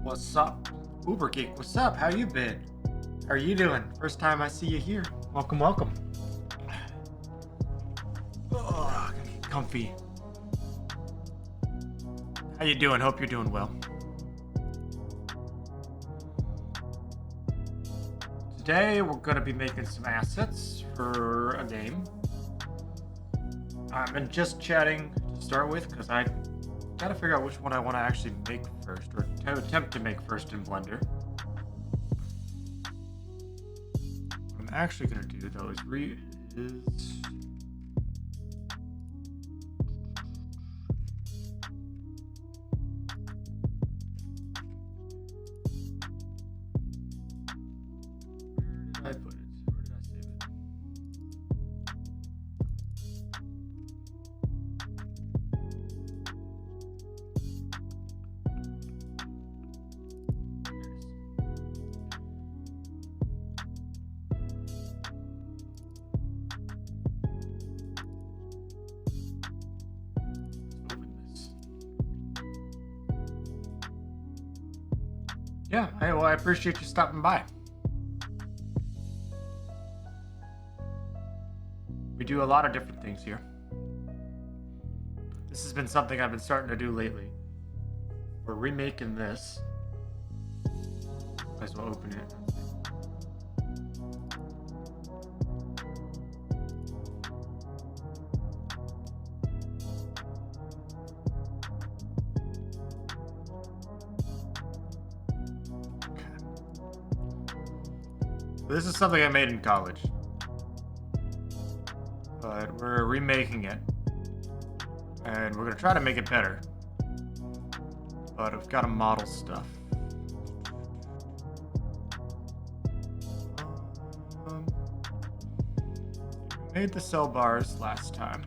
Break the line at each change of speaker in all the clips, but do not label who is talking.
What's up? Uber Geek, what's up? How you been? How are you doing? First time I see you here. Welcome, welcome. Oh, get comfy. How you doing? Hope you're doing well. Today we're gonna be making some assets for a game. I've been just chatting to start with because I gotta figure out which one I want to actually make first, or attempt to make first in Blender. What I'm actually gonna do though is where did I put it? Where did I save it? Yeah, I appreciate you stopping by. We do a lot of different things here. This has been something I've been starting to do lately. We're remaking this. Might as well open it. This is something I made in college, but we're remaking it, and we're gonna try to make it better. But I've got to model stuff. We made the cell bars last time.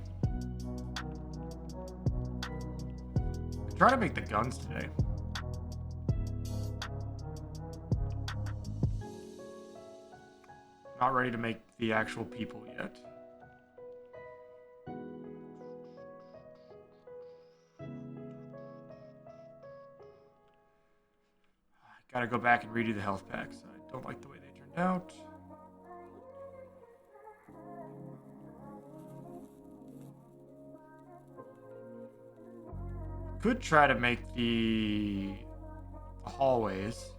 Try to make the guns today. Not ready to make the actual people yet. I gotta go back and redo the health packs. I don't like the way they turned out. Could try to make the hallways.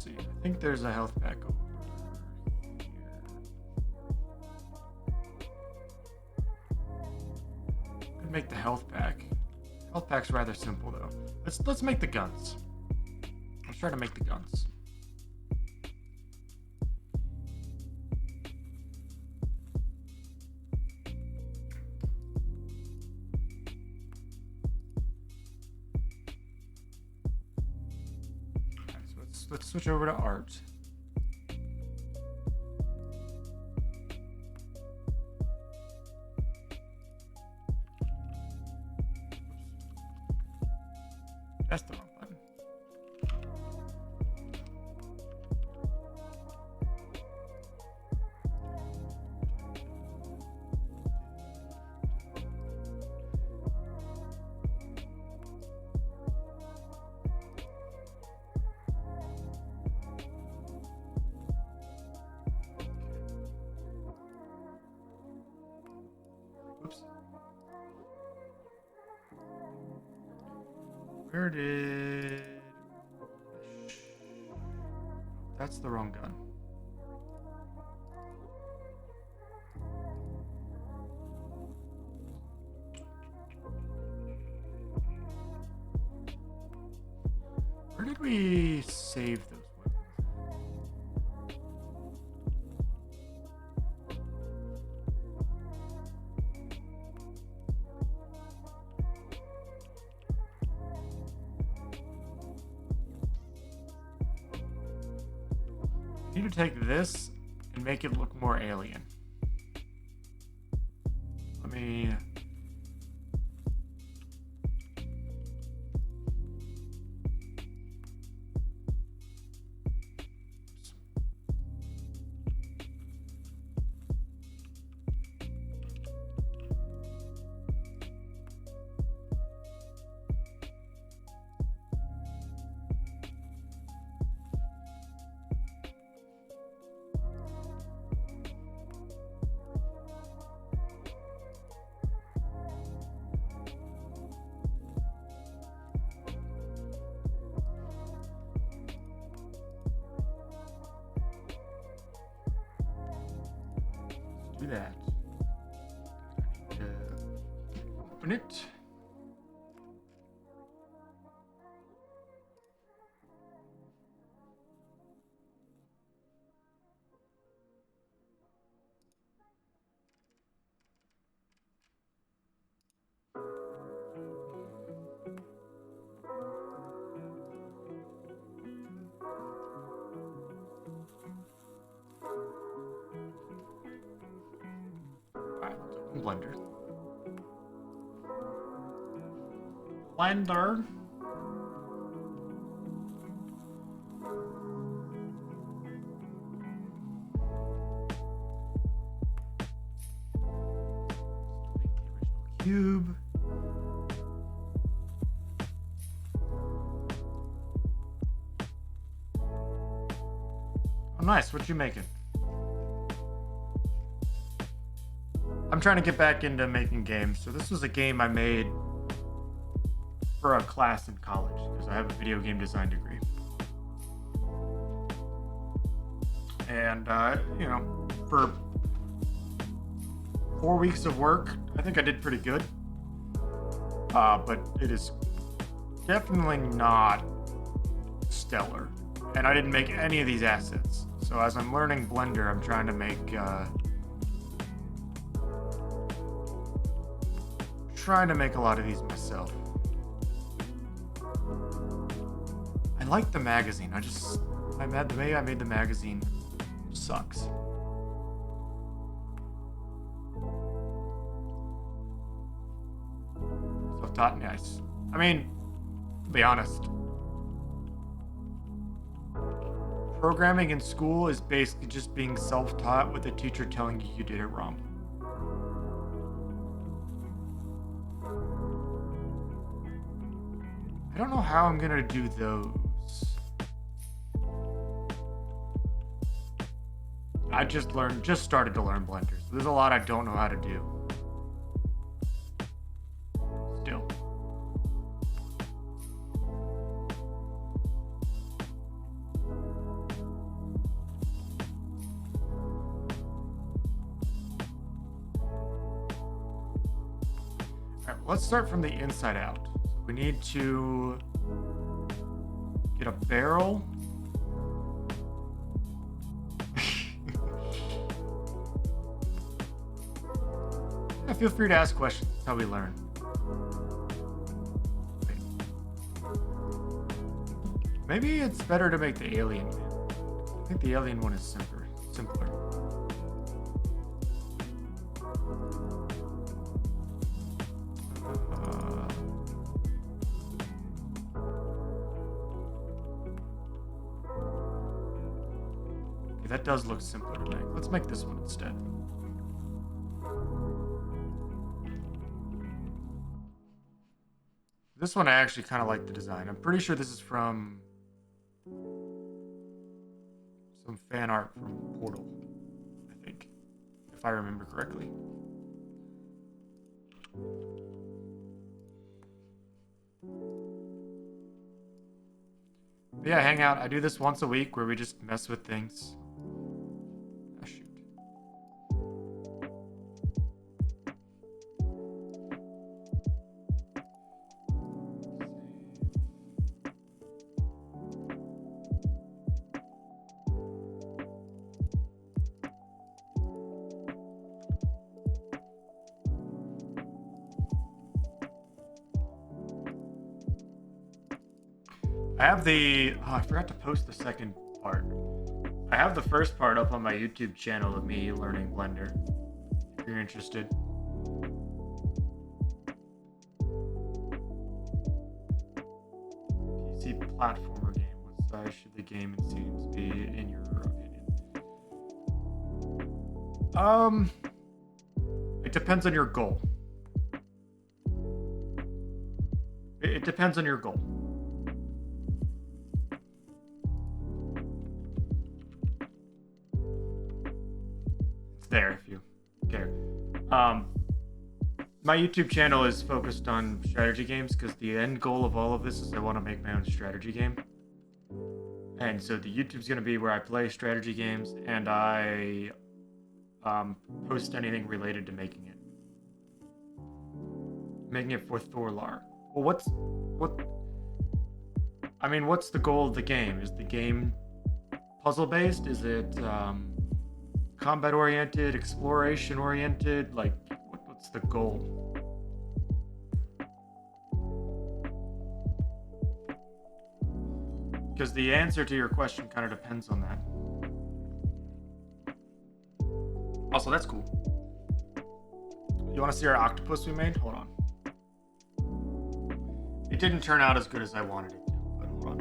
I think there's a health pack over here. Could make the health pack. Health pack's rather simple though. Let's make the guns. Let's try to make the guns. Let's switch over to art. That's the wrong button. Oops. Where did... That's the wrong gun. Where did we save those weapons? I need to take this and make it look more alien. Let me... do that. Open it. Alright, let's open Blender. Blender. Cube. Oh, nice. What you making? I'm trying to get back into making games. So this was a game I made for a class in college because I have a video game design degree. And, you know, for 4 weeks of work, I think I did pretty good. But it is definitely not stellar. And I didn't make any of these assets. So as I'm learning Blender, I'm trying to make a lot of these myself. I like the magazine. The way I made the magazine sucks. Self-taught, nice. I mean, to be honest, programming in school is basically just being self-taught with a teacher telling you did it wrong. I don't know how I'm gonna do those. I just started to learn Blender, so there's a lot I don't know how to do. Still. Alright, let's start from the inside out. We need to get a barrel. Yeah, feel free to ask questions. That's how we learn. Wait. Maybe it's better to make the alien one. I think the alien one is simpler. That does look simpler to make. Let's make this one instead. This one I actually kind of like the design. I'm pretty sure this is from some fan art from Portal, I think, if I remember correctly. But yeah, hang out. I do this once a week where we just mess with things. I forgot to post the second part. I have the first part up on my YouTube channel of me learning Blender, if you're interested. PC platformer game. What size should the game and scenes be, in your opinion? It depends on your goal. It depends on your goal. There if you care. My YouTube channel is focused on strategy games because the end goal of all of this is I want to make my own strategy game. And so the YouTube's going to be where I play strategy games and I post anything related to making it. Making it for Thorlar. Well, what's the goal of the game? Is the game puzzle based? Is it combat oriented, exploration oriented? Like, what's the goal? Because the answer to your question kind of depends on that. Also, that's cool. You want to see our octopus we made? Hold on. It didn't turn out as good as I wanted it to, but hold on.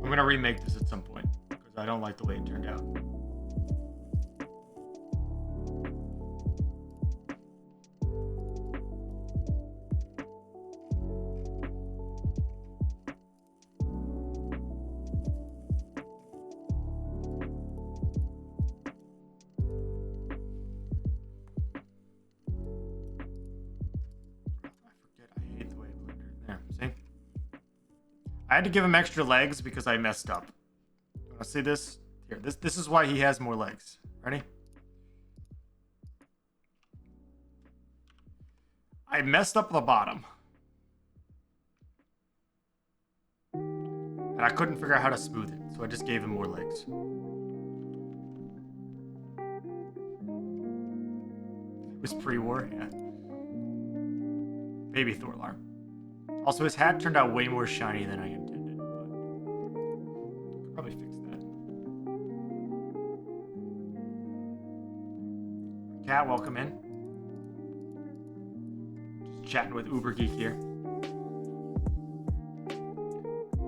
I'm gonna remake this at some point because I don't like the way it turned out. I had to give him extra legs because I messed up. You want to see this? Here, this is why he has more legs. Ready? I messed up the bottom. And I couldn't figure out how to smooth it, so I just gave him more legs. It was pre-war, yeah. Baby Thorlar. Also, his hat turned out way more shiny than I intended, but could probably fix that. Cat, welcome in. Just chatting with Uber Geek here.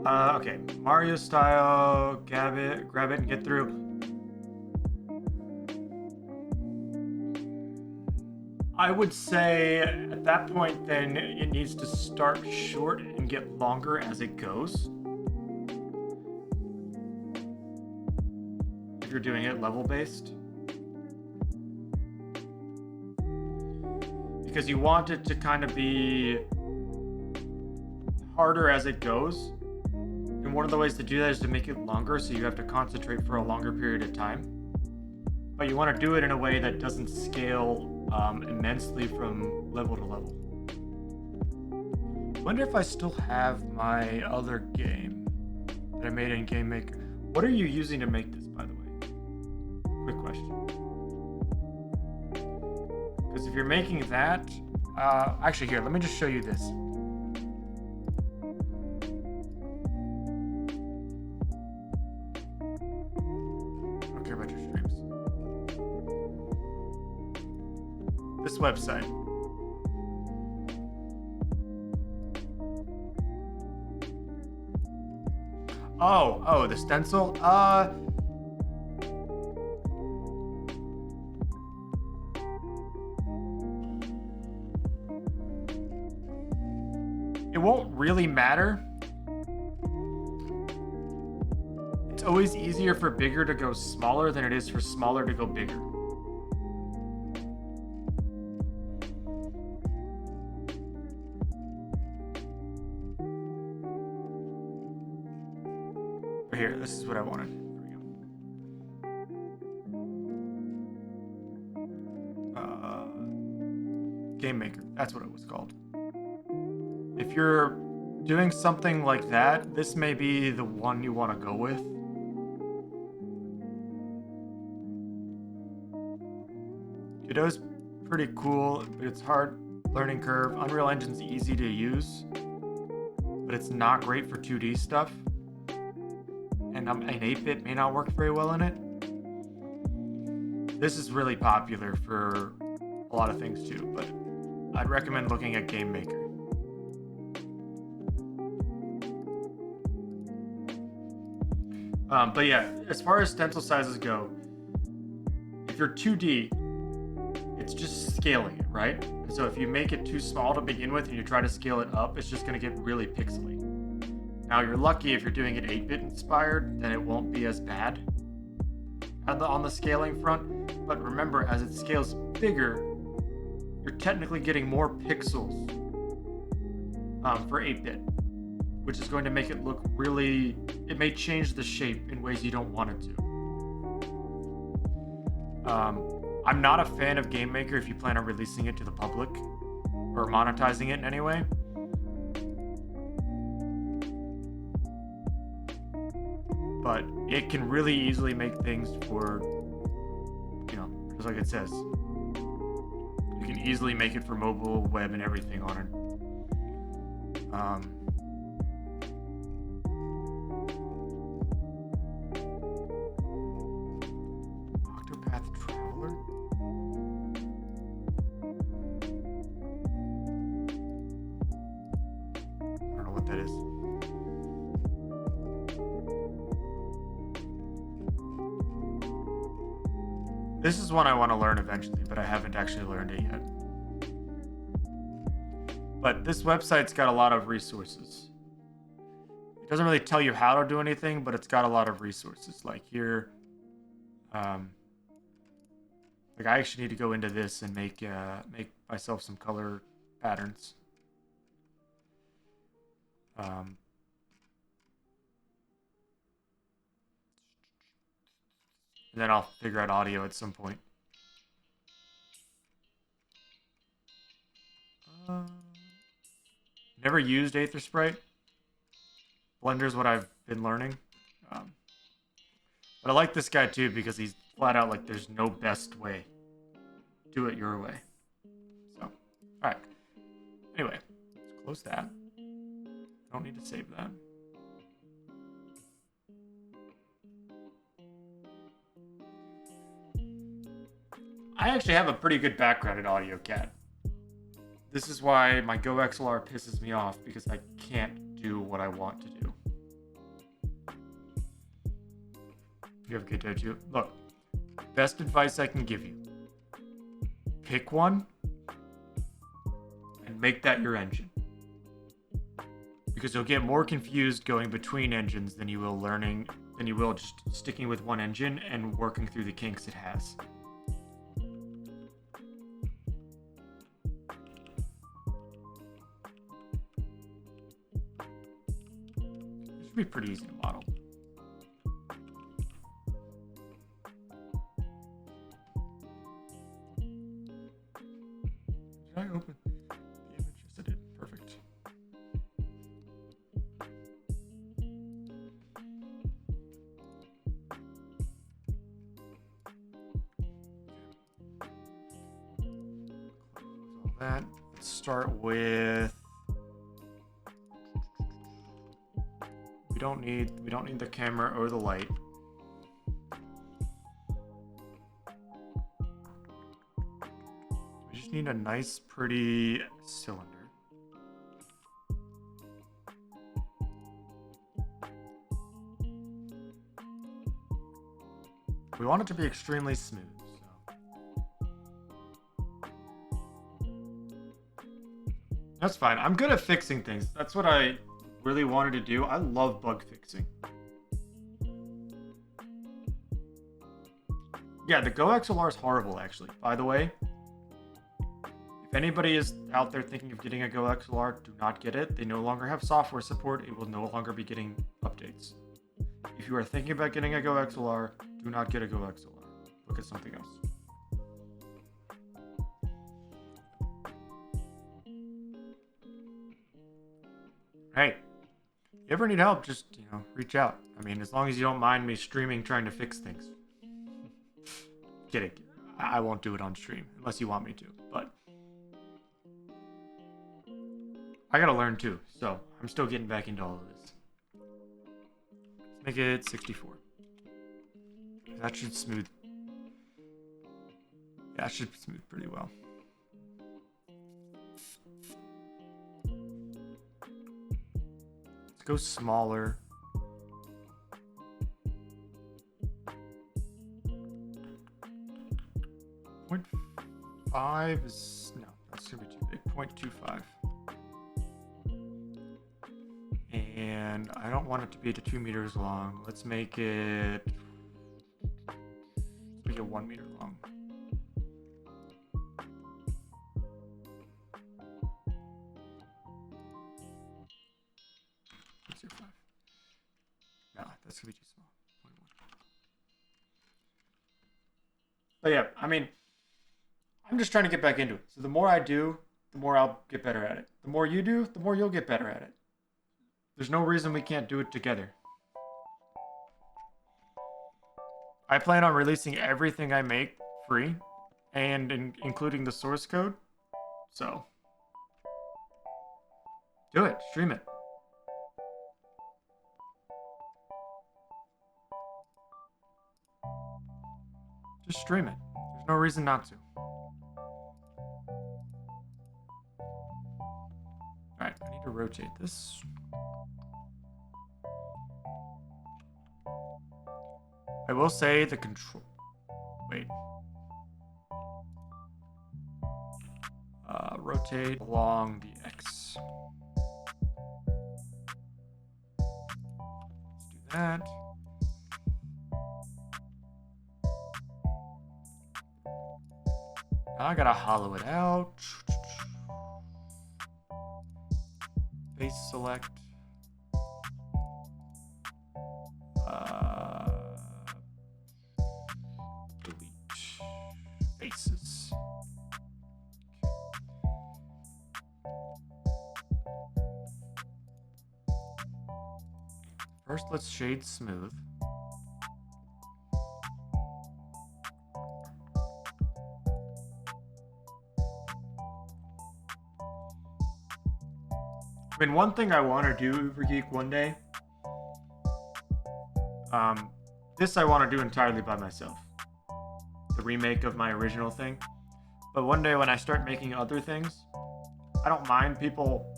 Okay, Mario style, grab it and get through. I would say at that point, then it needs to start short and get longer as it goes. If you're doing it level based. Because you want it to kind of be harder as it goes. And one of the ways to do that is to make it longer so you have to concentrate for a longer period of time. But you want to do it in a way that doesn't scale immensely from level to level. Wonder if I still have my other game that I made in Game Maker. What are you using to make this, by the way? Quick question. Because if you're making that, actually here, let me just show you this. I don't care about your streams. This website. Oh, the stencil? It won't really matter. It's always easier for bigger to go smaller than it is for smaller to go bigger. Here, this is what I wanted. There we go. Game Maker, that's what it was called. If you're doing something like that, this may be the one you want to go with. Godot's pretty cool, but it's hard learning curve. Unreal Engine's easy to use, but it's not great for 2D stuff. And an 8-bit may not work very well in it. This is really popular for a lot of things too, but I'd recommend looking at Game Maker. But yeah, as far as stencil sizes go, if you're 2D, it's just scaling it, right? And so if you make it too small to begin with and you try to scale it up, it's just going to get really pixely. Now you're lucky if you're doing it 8-bit inspired, then it won't be as bad. on the scaling front. But remember, as it scales bigger, you're technically getting more pixels for 8-bit, which is going to make it look really. It may change the shape in ways you don't want it to. I'm not a fan of GameMaker if you plan on releasing it to the public or monetizing it in any way. But it can really easily make things for, just like it says. You can easily make it for mobile, web, and everything on it. Octopath Traveler? I don't know what that is. This is one I want to learn eventually, but I haven't actually learned it yet. But this website's got a lot of resources. It doesn't really tell you how to do anything, but it's got a lot of resources. Like here, I actually need to go into this and make myself some color patterns. And then I'll figure out audio at some point. Never used Aethersprite. Blender's what I've been learning. But I like this guy too because he's flat out like there's no best way. Do it your way. So, alright. Anyway, let's close that. Don't need to save that. I actually have a pretty good background in AudioCAD. This is why my GoXLR pisses me off, because I can't do what I want to do. You have a good day too. Look, best advice I can give you. Pick one and make that your engine. Because you'll get more confused going between engines than you will just sticking with one engine and working through the kinks it has. Should be pretty easy to model. Did I open the image? Yes, I did. Perfect. Close all that. Let's start with. We don't need the camera or the light. We just need a nice, pretty cylinder. We want it to be extremely smooth. That's fine. I'm good at fixing things. That's what I really wanted to do. I love bug fixing. Yeah, the GoXLR is horrible, actually. By the way, if anybody is out there thinking of getting a GoXLR, do not get it. They no longer have software support. It will no longer be getting updates. If you are thinking about getting a GoXLR, do not get a GoXLR. Look at something else. Hey, you ever need help, just, reach out. I mean, as long as you don't mind me streaming trying to fix things. Kidding. I won't do it on stream, unless you want me to, but I gotta learn too, so I'm still getting back into all of this. Let's make it 64. That should smooth. Yeah, that should smooth pretty well. Let's go smaller. .5 is, no, that's gonna be too big. 0.25. And I don't want it to be to 2 meters long. Let's make it Make it 1 meter long. No, that's gonna be too small. 0.1. But yeah, I mean, I'm just trying to get back into it. So the more I do, the more I'll get better at it. The more you do, the more you'll get better at it. There's no reason we can't do it together. I plan on releasing everything I make free, and including the source code. So, do it. Stream it. Just stream it. There's no reason not to. Alright, I need to rotate this. I will say the control... Wait. Rotate along the X. Let's do that. Now I gotta hollow it out. Face select. Delete faces. First, let's shade smooth. I mean, one thing I want to do, Ubergeek, one day, this I want to do entirely by myself. The remake of my original thing. But one day when I start making other things, I don't mind people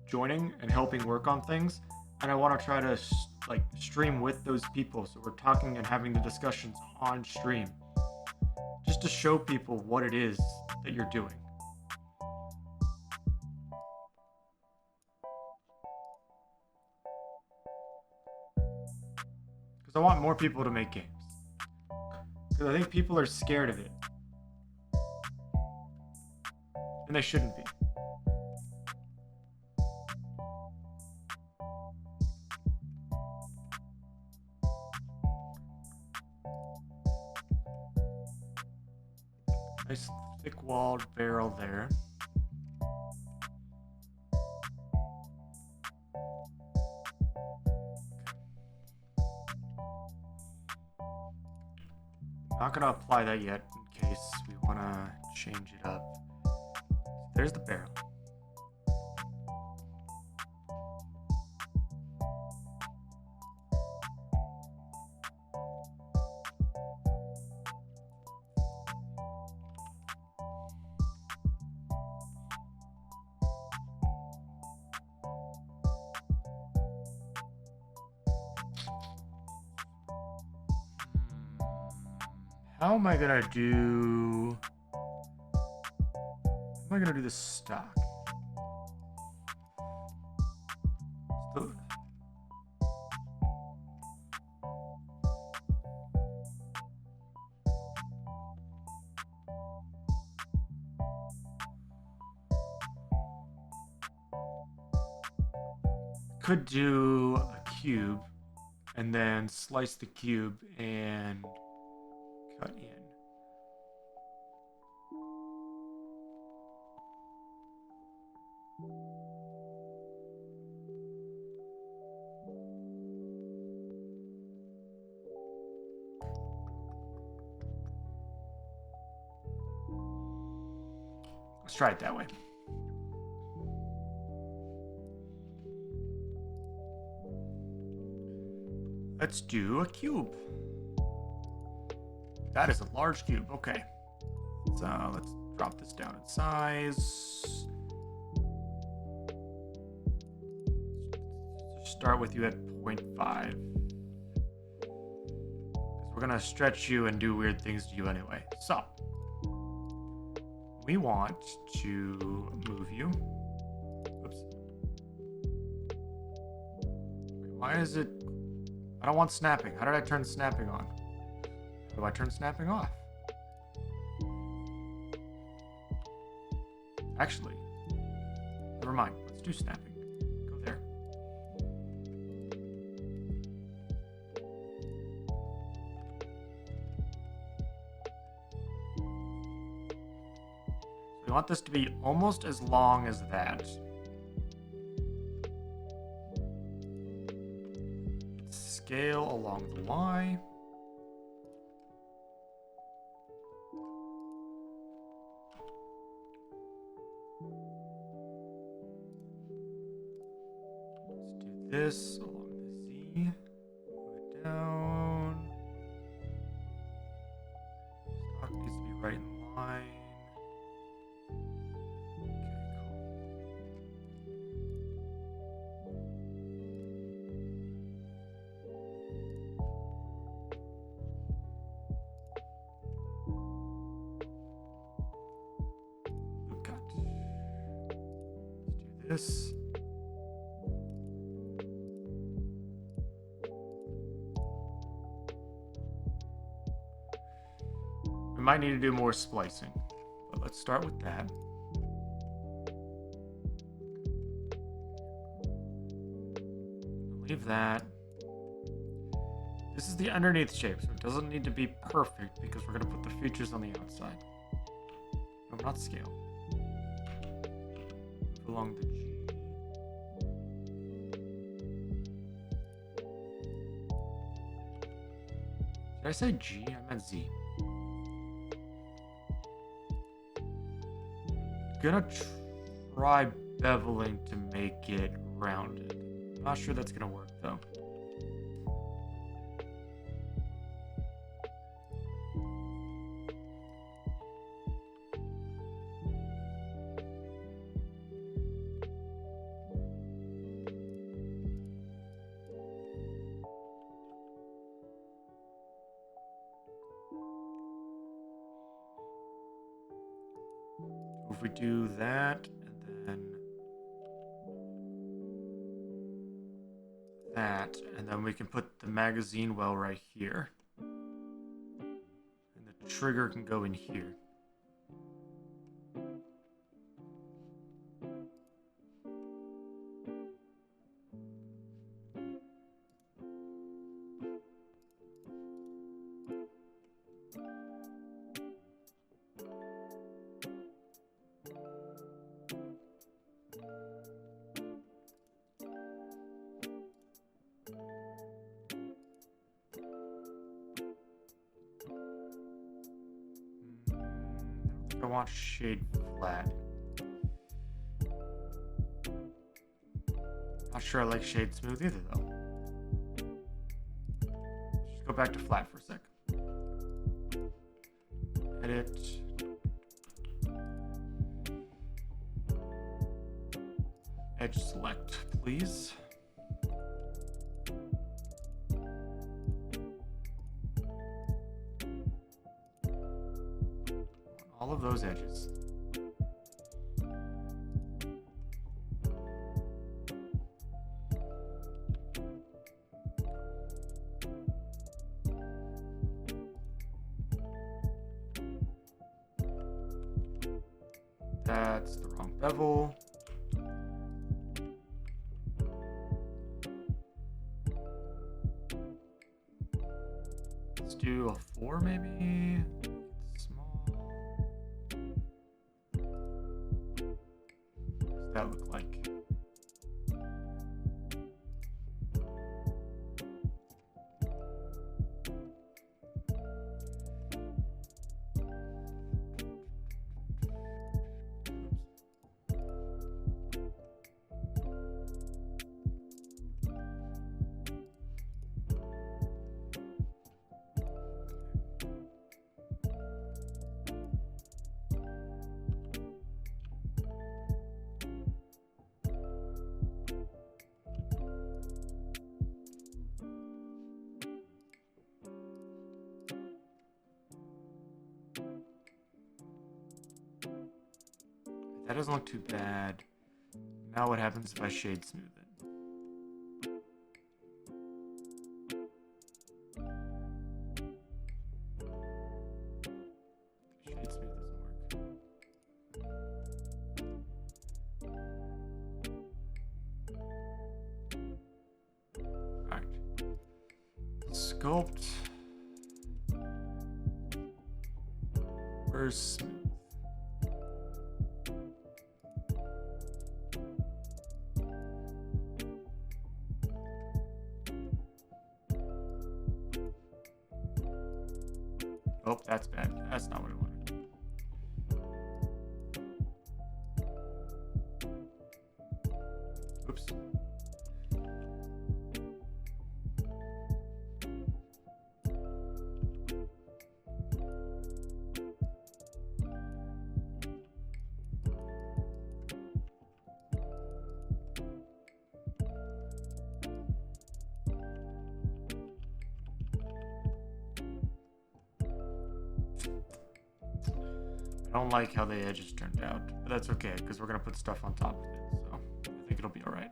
joining and helping work on things. And I want to try to like stream with those people. So we're talking and having the discussions on stream. Just to show people what it is that you're doing. Because I want more people to make games. Because I think people are scared of it. And they shouldn't be. Nice thick-walled barrel there. Not gonna apply that yet in case we wanna change it up. There's the barrel. How am I gonna do... How am I gonna do this stock? Could do a cube and then slice the cube and cut in. Let's try it that way. Let's do a cube. That is a large cube. Okay. Let's drop this down in size. Start with you at 0.5. We're gonna stretch you and do weird things to you anyway. So we want to move you. Oops. Wait, why is it? I don't want snapping. How did I turn snapping on? Do I turn snapping off? Actually, never mind. Let's do snapping. Go there. So we want this to be almost as long as that. Scale along the Y. This along the Z, move it down. Stock needs to be right in line. Okay, cool. Loop cut. Let's do this. We might need to do more splicing, but let's start with that. Leave that. This is the underneath shape, so it doesn't need to be perfect because we're going to put the features on the outside. No, not scale. Move along the G. Did I say G? I meant Z. Gonna try beveling to make it rounded. Not sure that's gonna work though. If we do that, and then that, and then we can put the magazine well right here. And the trigger can go in here. I want shade flat. Not sure I like shade smooth either though. Just go back to flat for a sec. Edit. Edge select, please. All of those edges. That's the wrong bevel. Let's do a 4 maybe. Small. What does that look like? That doesn't look too bad. Now what happens if I shade smooth it? sculpt. Where's smooth? Oh, that's bad. That's not what I wanted. Oops. I don't like how the edges turned out, but that's okay because we're gonna put stuff on top of it, so I think it'll be all right.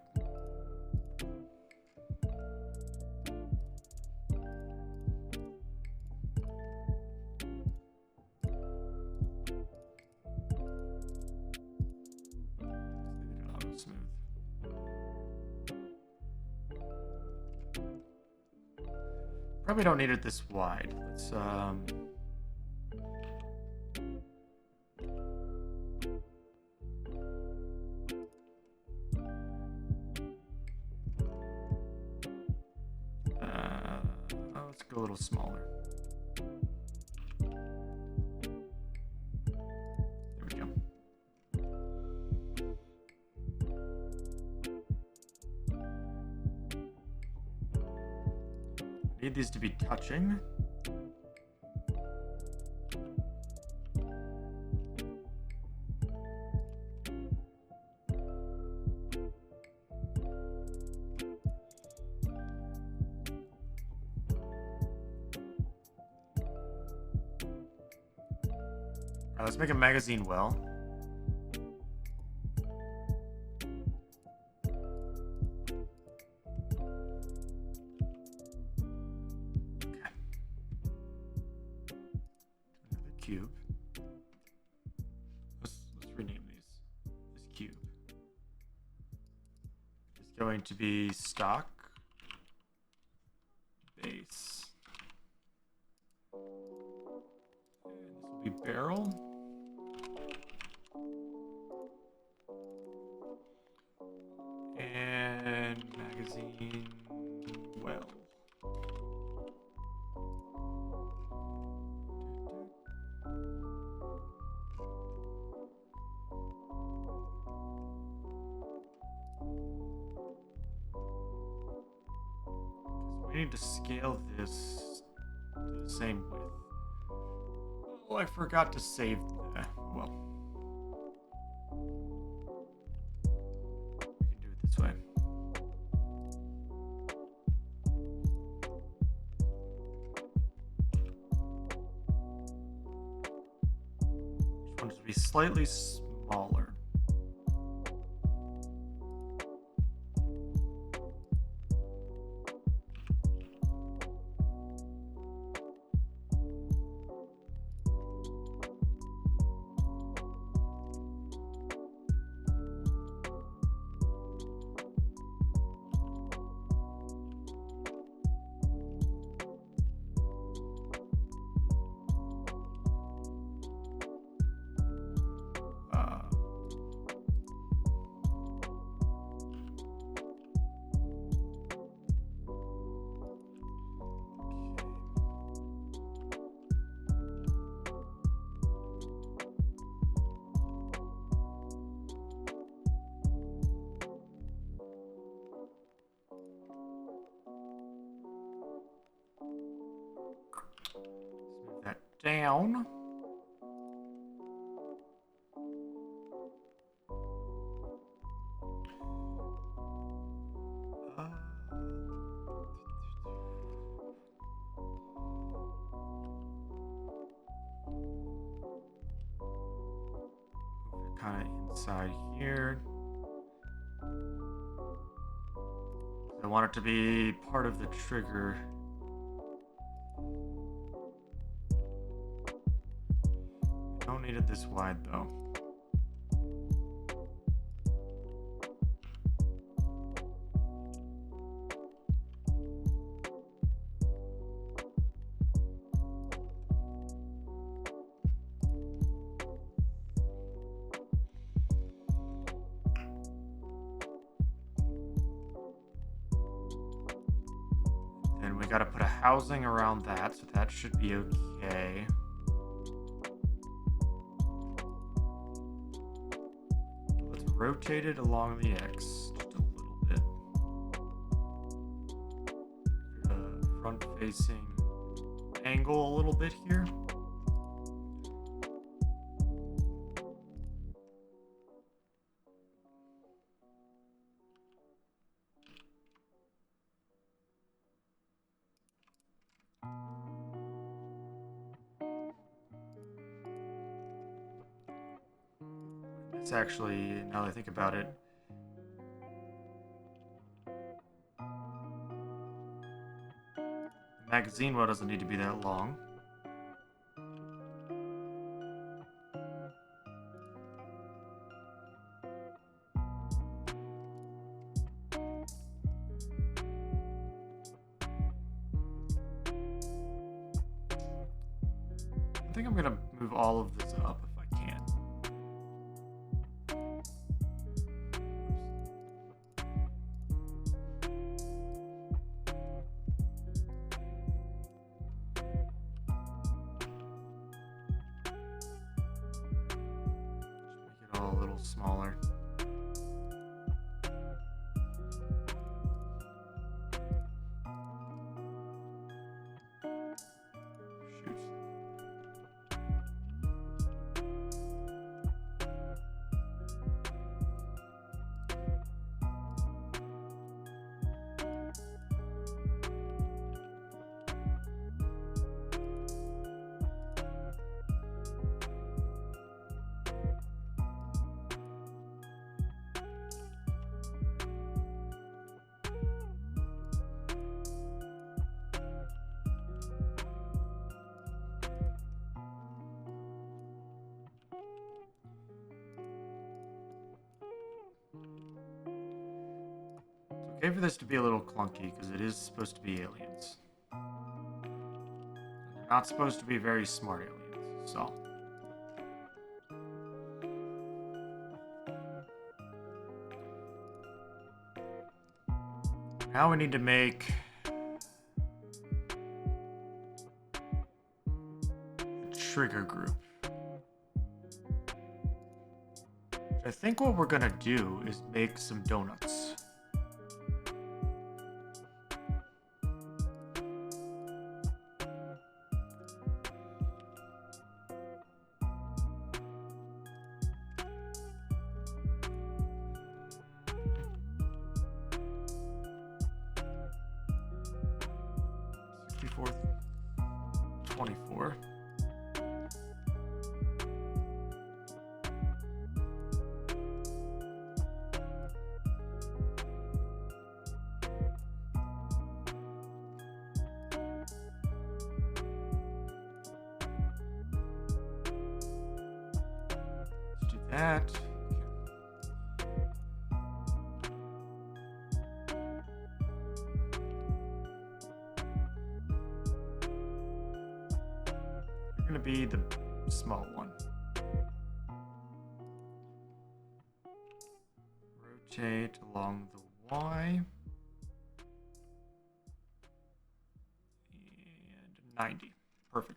Auto smooth. Probably don't need it this wide. Let's let's go a little smaller. There we go. Need these to be touching. Let's make a magazine well. Okay. Another cube. Let's rename these. This cube is going to be stock base. And this will be barrel. And magazine well. We need to scale this to the same width. Oh, I forgot to save that. Well, we can do it this way. Just want it to be slightly smaller. Smooth that down. Kind of inside here. I want it to be part of the trigger. Don't need it this wide though. got to put a housing around that, so that should be okay. Let's rotate it along the X just a little bit. Front-facing angle a little bit here. It's actually, now that I think about it, the magazine well doesn't need to be that long. I think I'm gonna move all of this up if I can. Just make it all a little smaller. Okay for this to be a little clunky because it is supposed to be aliens. They're not supposed to be very smart aliens, so. Now we need to make a trigger group. I think what we're gonna do is make some donuts. That. You're gonna be the small one. Rotate along the Y. And 90. Perfect.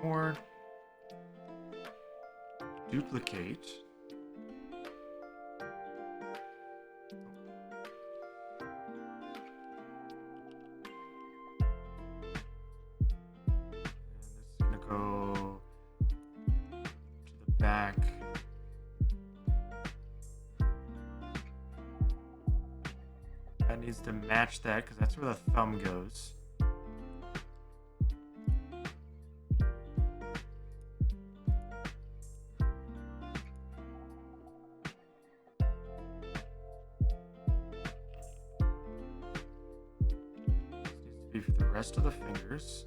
More. Duplicate. And this is gonna go to the back. That needs to match that because that's where the thumb goes. be for the rest of the fingers.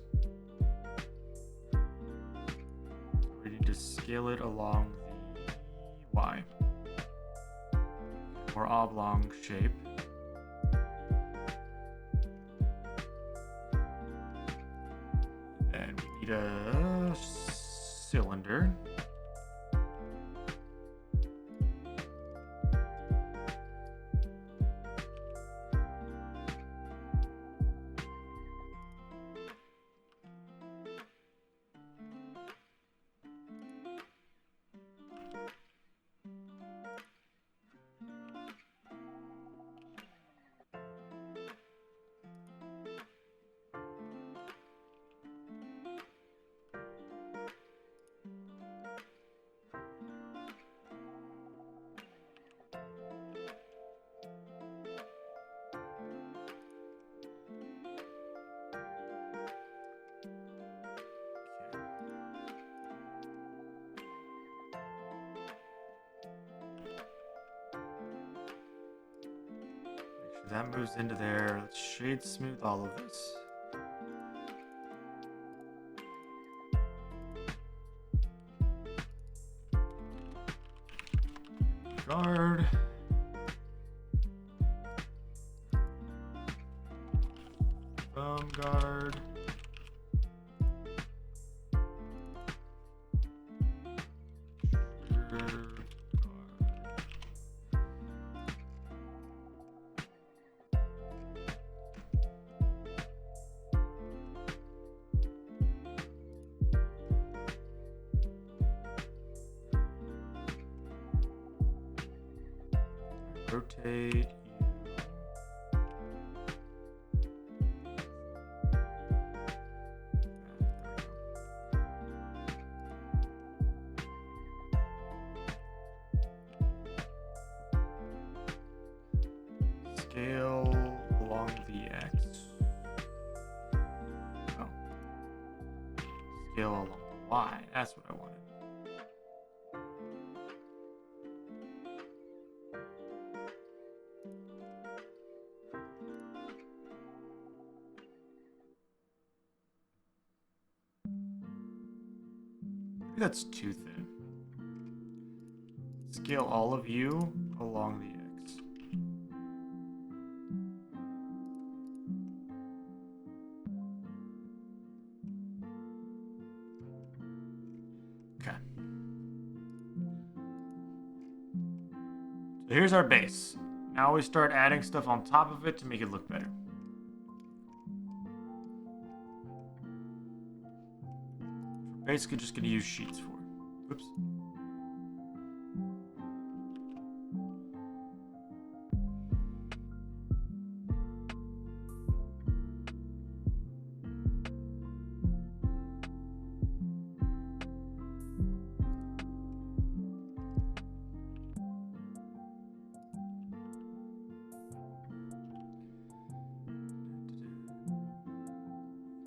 We need to scale it along the Y. More oblong shape. And we need a cylinder. That moves into there. Let's shade smooth all of this. Guard. Thumb guard. Rotate you. Scale along the X. Oh. Scale along the Y. That's what I wanted. That's too thin. Scale all of you along the X. Okay. So here's our base. Now we start adding stuff on top of it to make it look better. Basically just going to use sheets for it. Oops.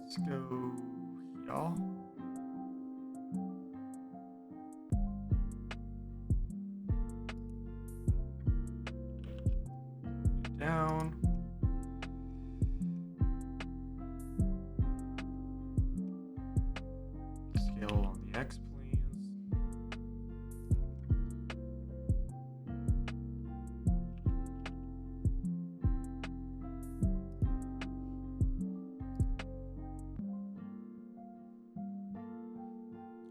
Let's go y'all. Down. Scale along the X, please.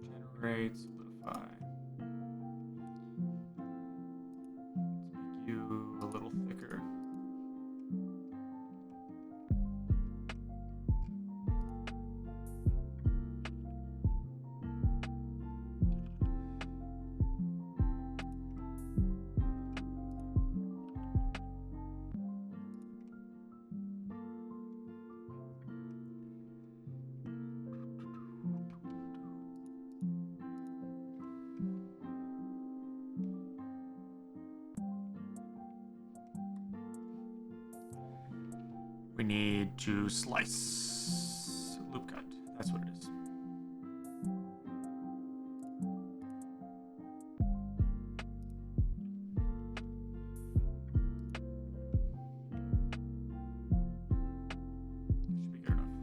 Generate, solidify. Let's make you a little thicker. We need to slice. Loop cut. That's what it is. Should be good enough.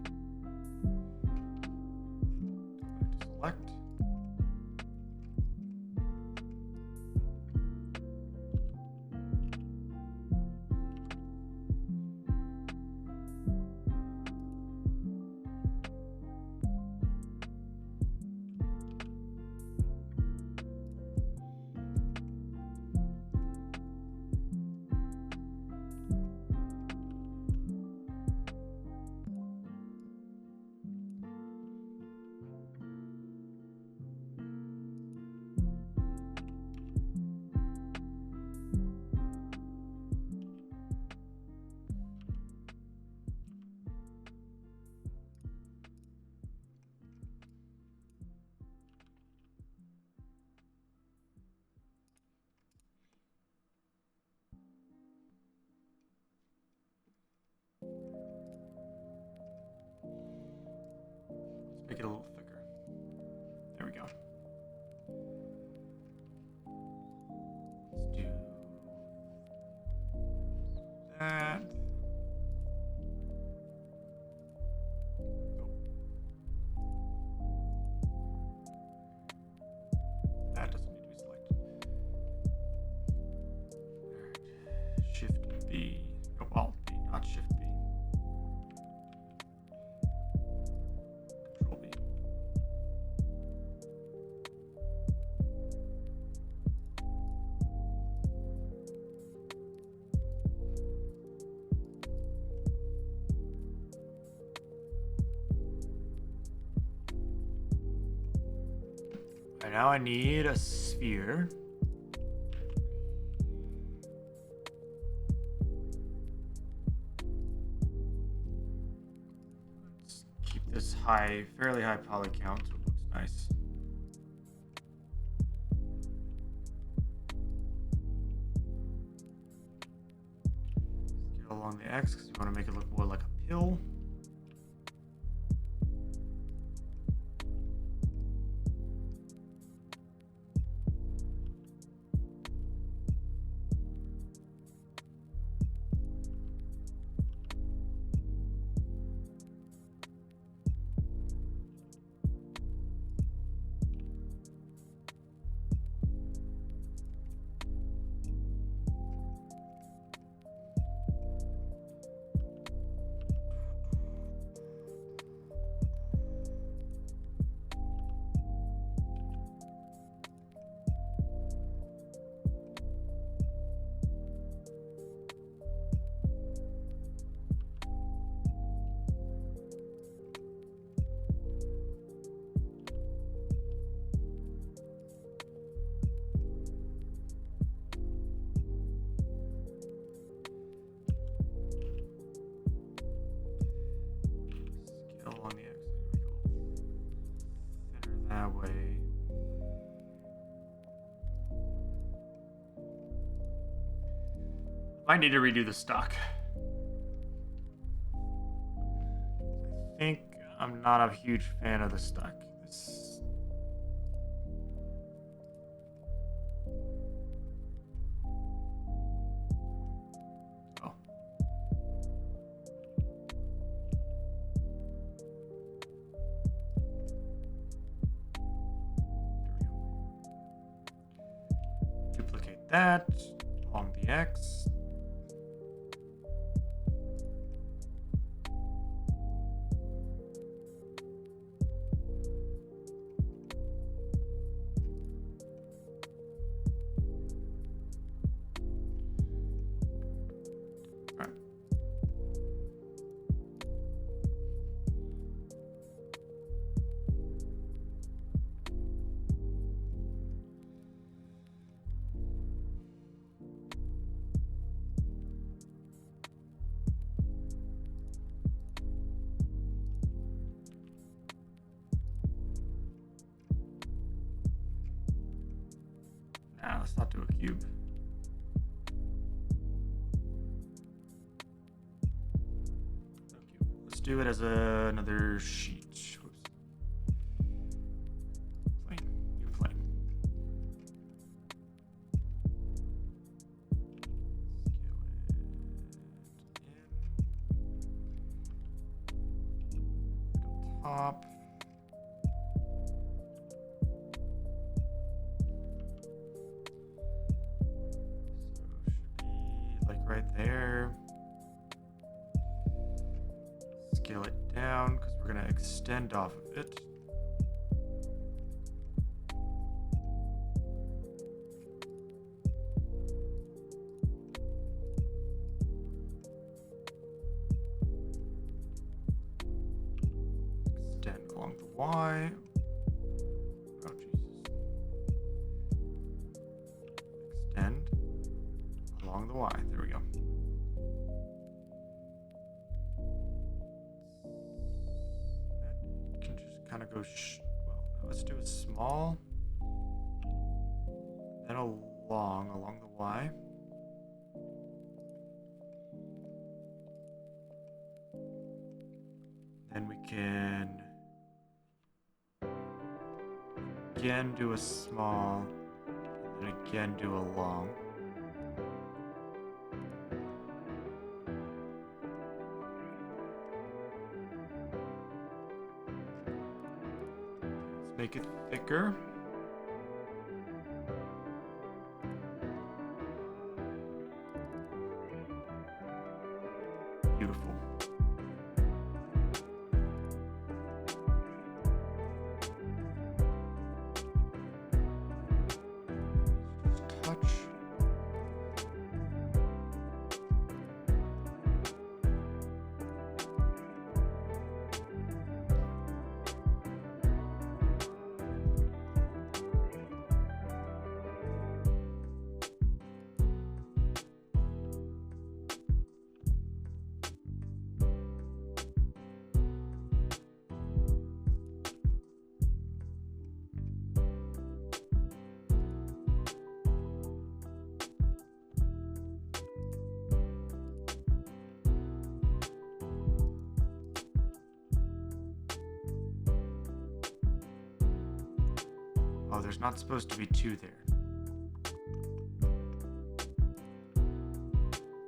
Make it a little thicker. There we go. Let's do that. That doesn't need to be selected. Alright. Shift B. No, Alt B, not Shift B. Control B. Right, now I need a sphere. Let's keep this high, fairly high poly count so it looks nice. Scale along the X because we want to make it look more like a pill. Along the X, make it a little thinner that way. I need to redo the stock. I think I'm not a huge fan of the stock. Oh. Duplicate that along the X. Nah, let's not do a cube. No cube. Let's do it as another sheet. Whoops. Plane. New plane. Scale it in. Top. Right there. Scale it down because we're going to extend off of it. Extend along the Y. Oh, Jesus. Extend along the Y. There we go. That can just kind of go, well, no, let's do a small, then along the Y. Then we can again do a small, and again do a long. Let's make it thicker. Beautiful. Touch. Oh, there's not supposed to be two there.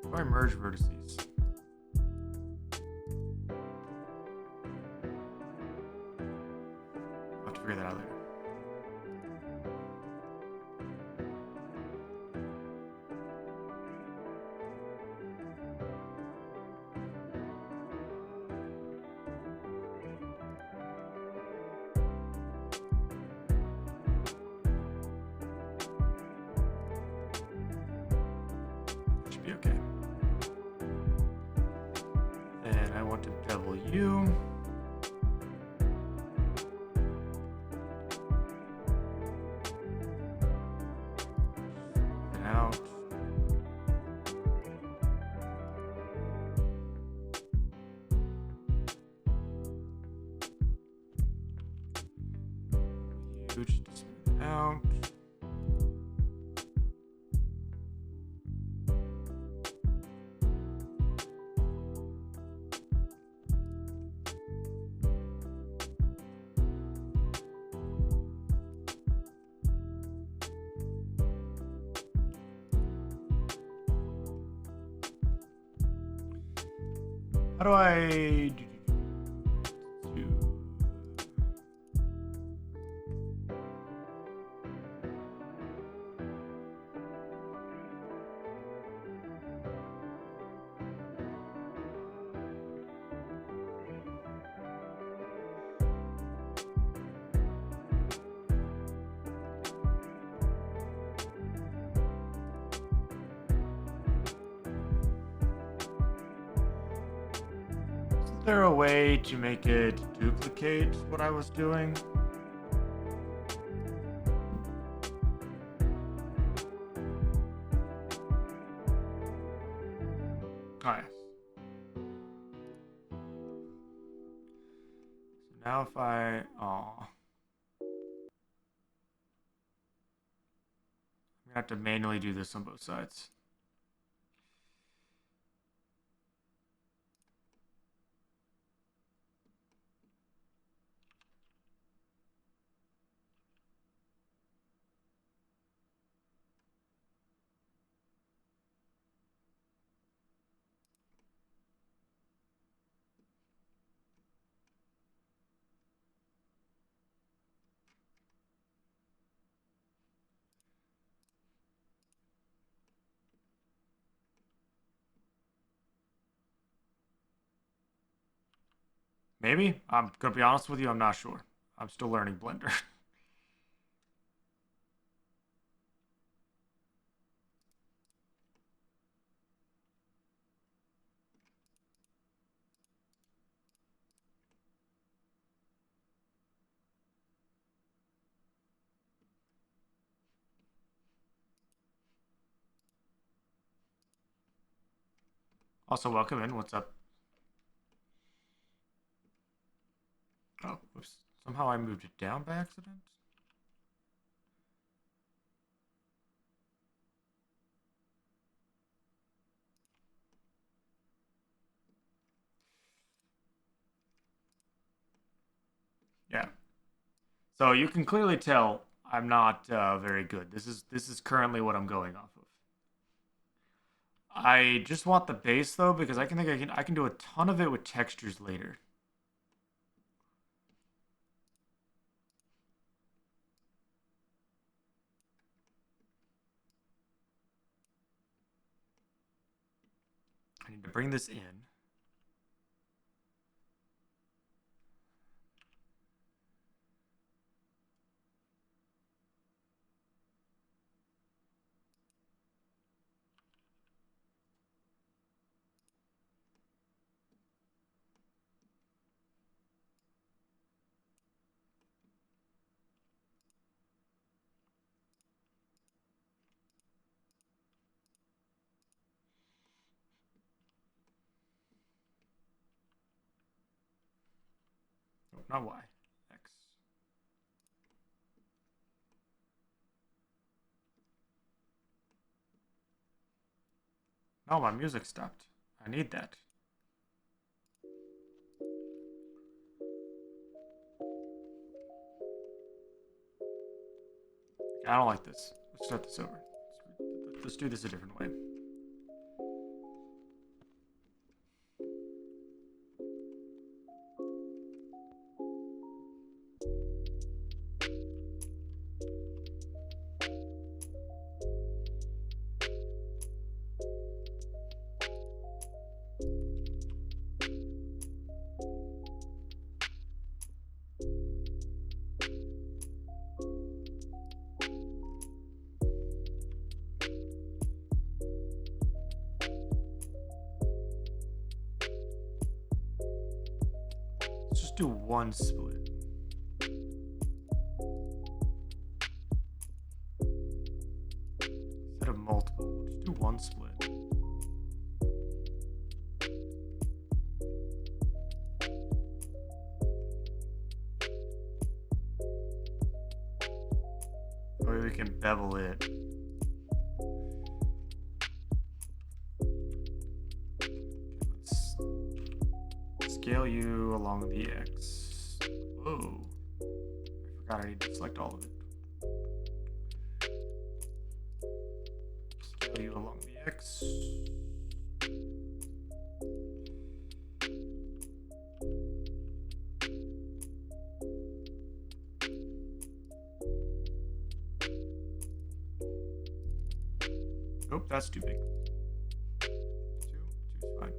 How do I merge vertices? I'll have to figure that out later. Should be okay. And I want to W. And out. Huge to smooth it out. How do I do? Is there a way to make it duplicate what I was doing? Nice. So now if I, I'm gonna have to manually do this on both sides. Maybe? I'm gonna be honest with you, I'm not sure. I'm still learning Blender. Also, welcome in. What's up? Oh, whoops. Somehow I moved it down by accident. Yeah. So you can clearly tell I'm not very good. This is currently what I'm going off of. I just want the base though because I can do a ton of it with textures later. I need to bring this in. Oh, not Y. X. No, my music stopped. I need that. I don't like this. Let's start this over. Let's do this a different way. Let's just do one split. Instead of multiple, we'll just do one split. Or we can bevel it. Let's scale you along the X. Whoa. I forgot I need to select all of it. Scale you along the X. Nope, that's too big. Two's fine.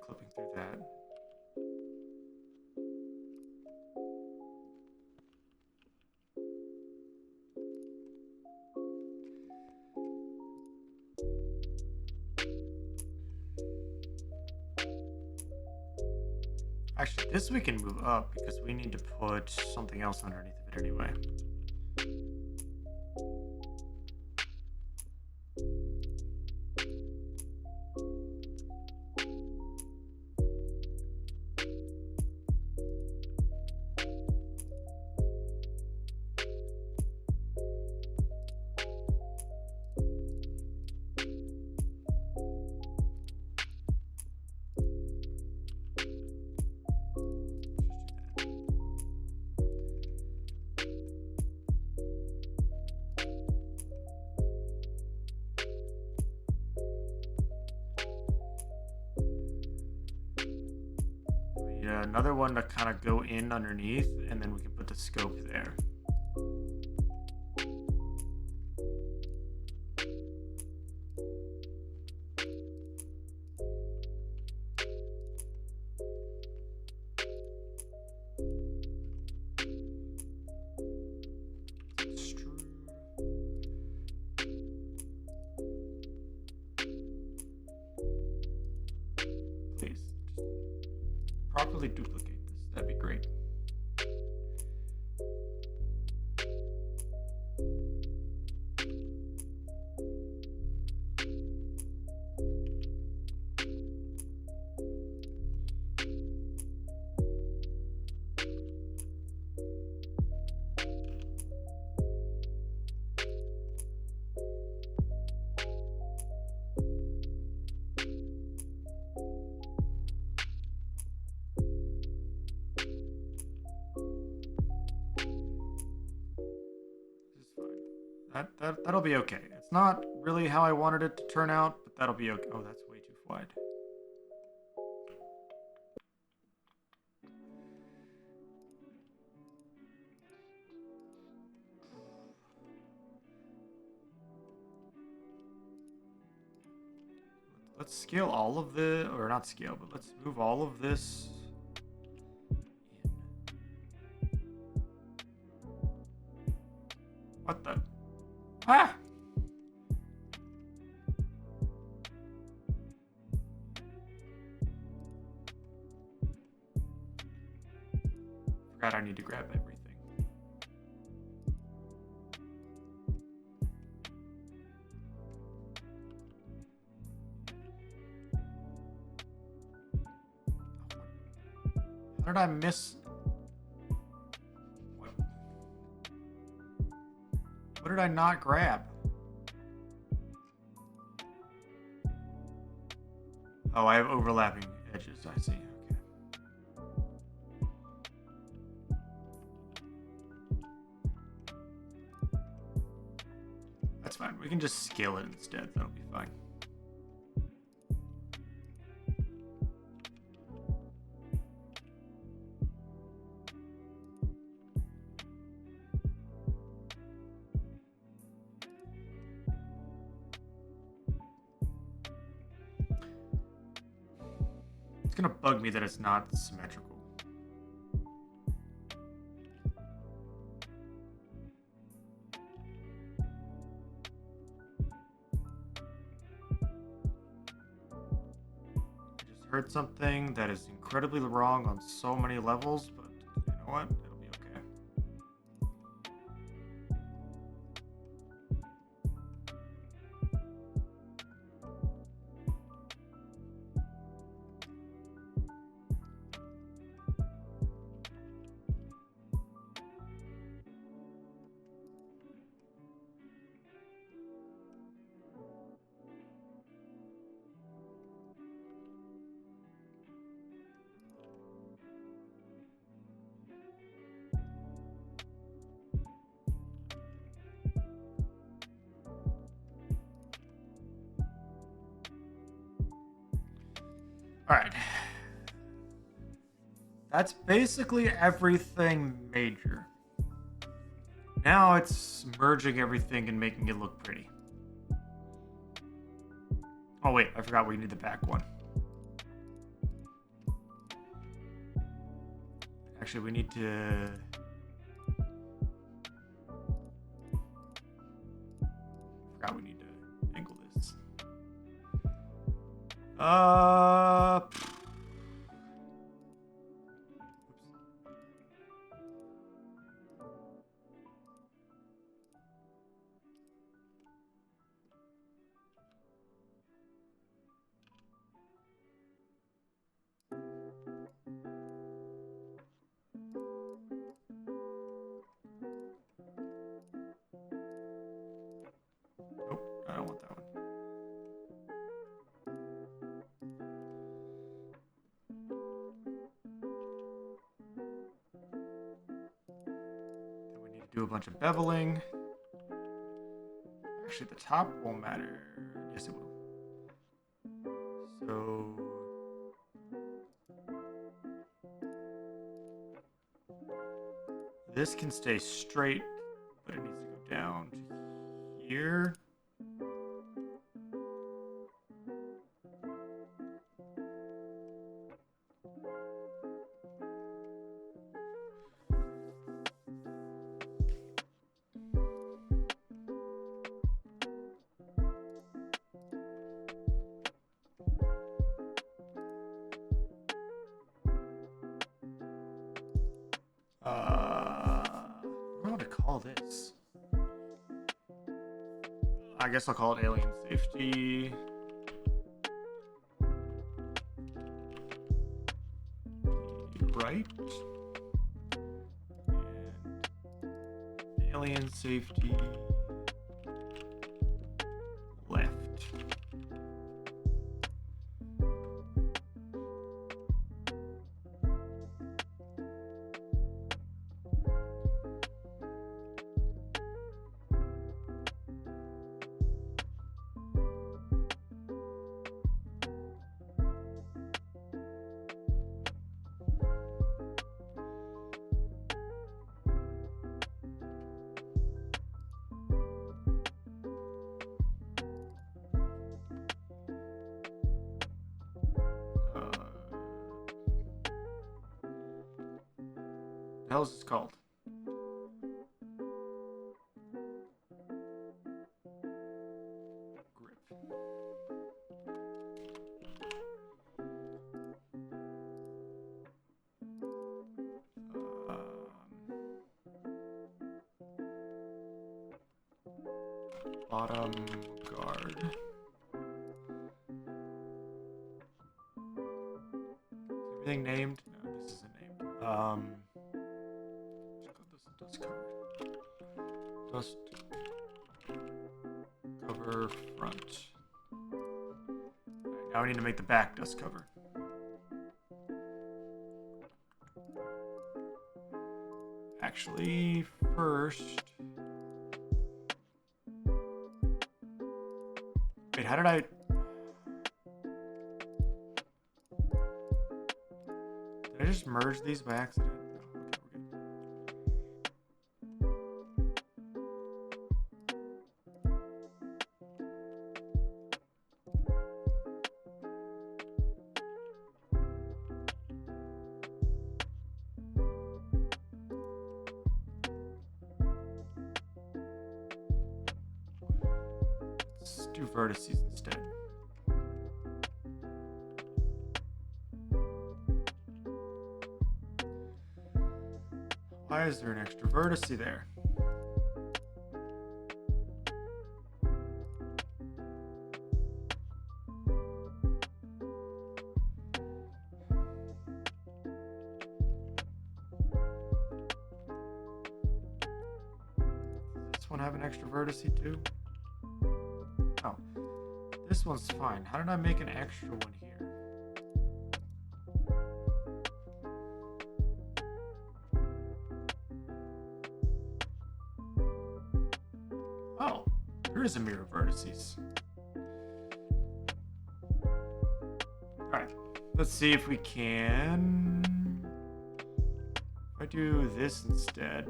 Clipping through that. Actually, this we can move up because we need to put something else underneath of it anyway. Another one to kind of go in underneath, and then we can put the scope there. totally duplicate this. That'd be great. That'll be okay. It's not really how I wanted it to turn out, but that'll be okay. Oh, that's way too wide. Let's scale all of the, or not scale, but let's move all of this in. What the? Ah! Forgot I need to grab everything. How did I miss? What did I not grab? Oh, I have overlapping edges. I see. Okay. That's fine. We can just scale it instead. That'll be fine. It's gonna bug me that it's not symmetrical. I just heard something that is incredibly wrong on so many levels, but you know what? It'll be okay. All right. That's basically everything major. Now it's merging everything and making it look pretty. Oh wait, I forgot we need the back one. Actually, we need to... forgot we need to angle this. Nope, I don't want that one. Then we need to do a bunch of beveling. Actually, the top won't matter. Yes, it will. So... this can stay straight, but it needs to go down to here. call this? I guess I'll call it alien safety. Right. And alien safety left. What the hell is this called? Grip. Bottom guard. Is everything named? No, this isn't named. Let's go this dust cover. Dust cover front. Alright, now we need to make the back dust cover. Actually, first. Wait, how did I? Did I just merge these by accident? No, okay, we're good. Let's do vertices instead. Why is there an extra vertice there? Does this one have an extra vertice too? Oh, this one's fine. How did I make an extra one here? Oh, there is a mirror vertices. Alright, let's see if we can. If I do this instead.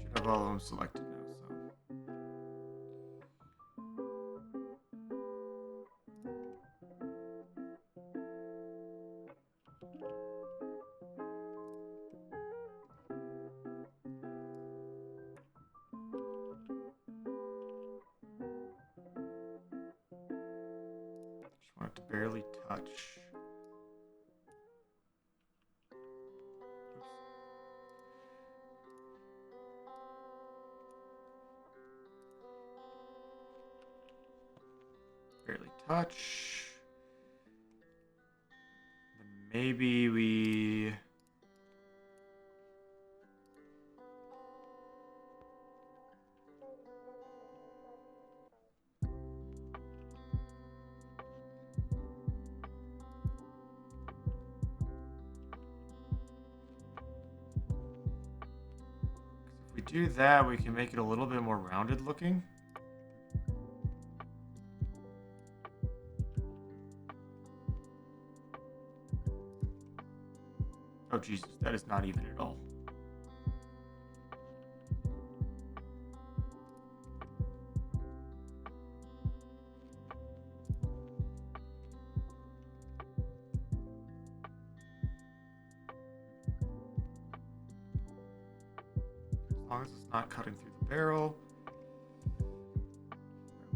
Should have all of them selected now, so. Just want it to barely touch. Oops. Barely touch. Then maybe we. If we do that, we can make it a little bit more rounded looking. Oh Jesus, that is not even at all. As long as it's not cutting through the barrel.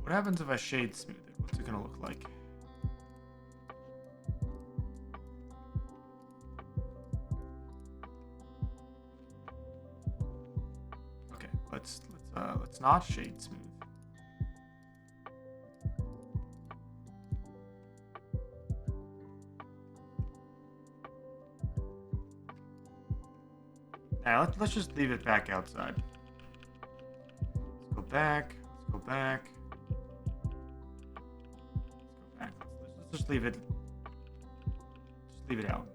What happens if I shade smooth it? What's it gonna look like? let's not shade smooth. Now let's just leave it back outside. Let's go back. Let's go back. Let's go back. Let's just leave it. Just leave it out.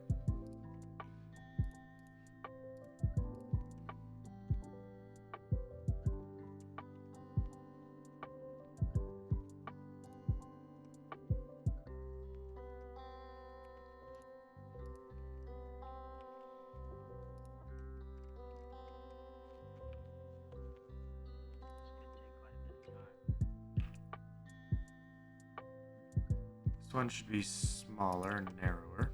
This one should be smaller and narrower.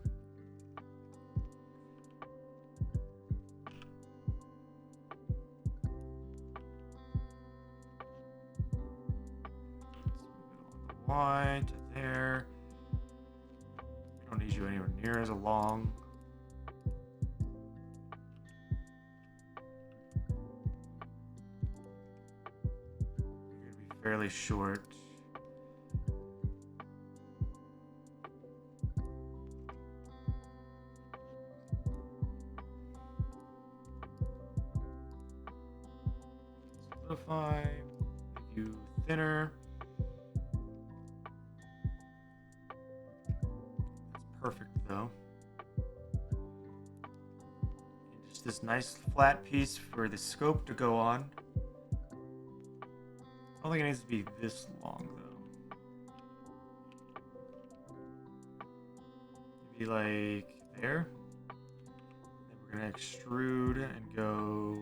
Let's move it along the Y to there. I don't need you anywhere near as long. You're gonna be fairly short. Solidify, make you thinner. That's perfect though. And just this nice flat piece for the scope to go on. I don't think it needs to be this long though. Maybe like there. Then we're gonna extrude and go.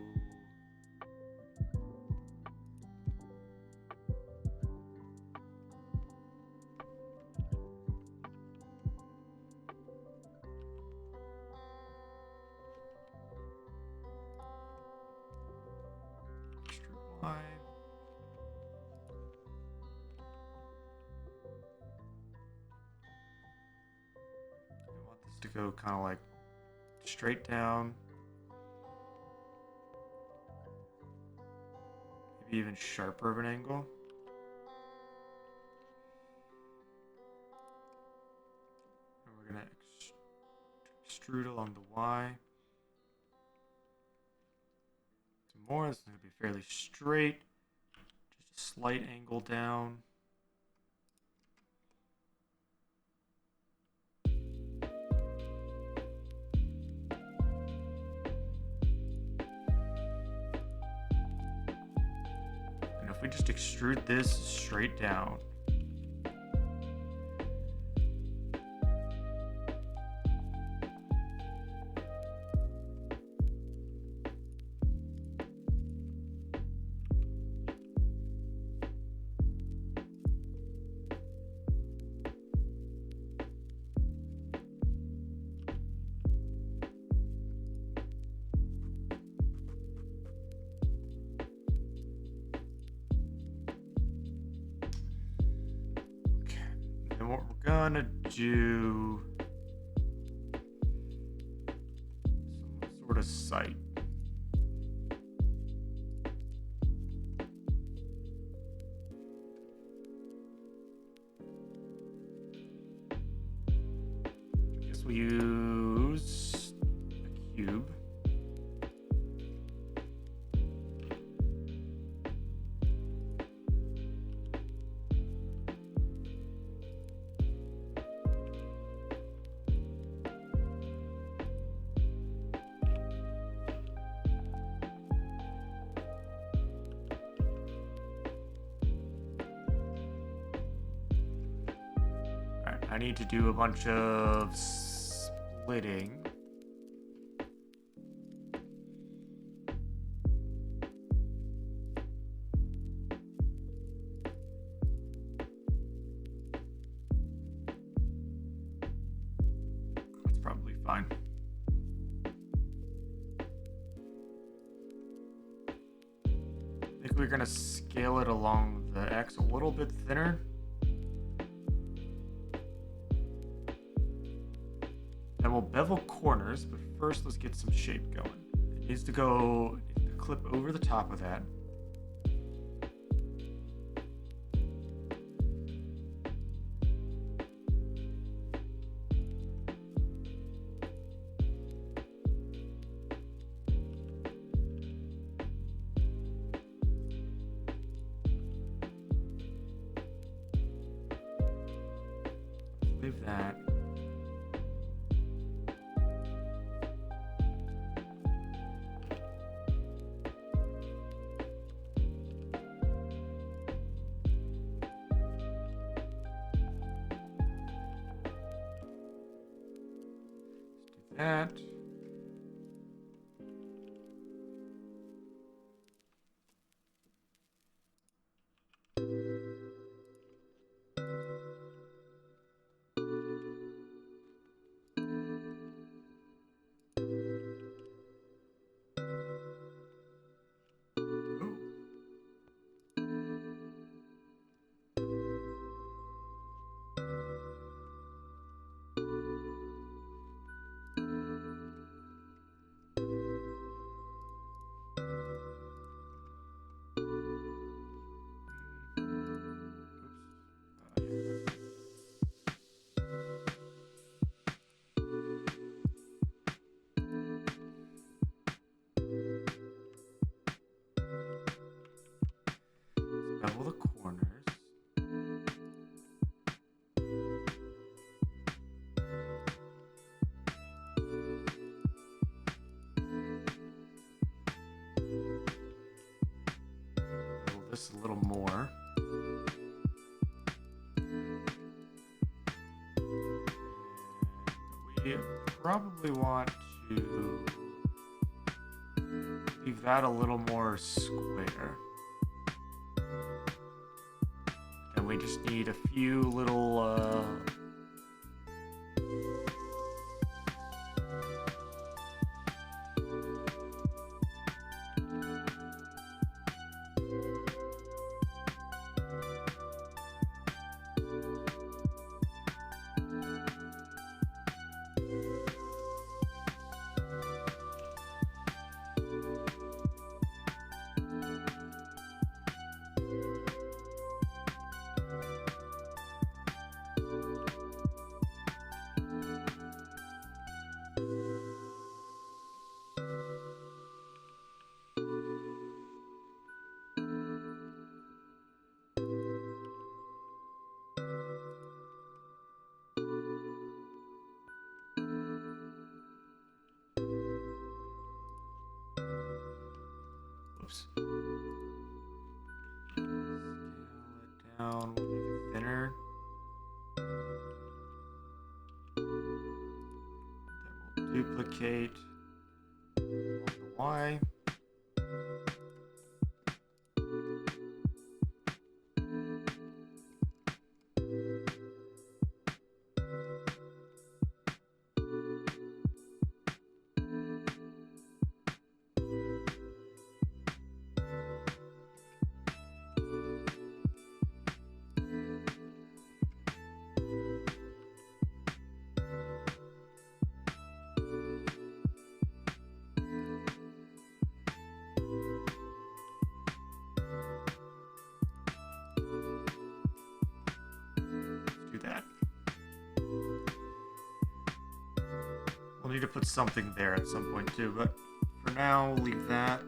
Extrude Y. I want this to go kind of like straight down. Maybe even sharper of an angle. And we're gonna extrude along the Y. Some more. This is gonna be fairly straight. Just a slight angle down. And if we just extrude this straight down. And what we're gonna do some sort of sight. I guess we'll use a cube. I need to do a bunch of splitting. That's probably fine. I think we're gonna scale it along the X a little bit thinner. Then we'll bevel corners, but first let's get some shape going. It needs to clip over the top of that. do that. That. Bevel the corners. Bevel this a little more. We probably want to leave that a little more square. And we just need a few little oops. Scale it down, we'll make it thinner. Then we'll duplicate on the Y. We'll need to put something there at some point too, but for now, we'll leave that.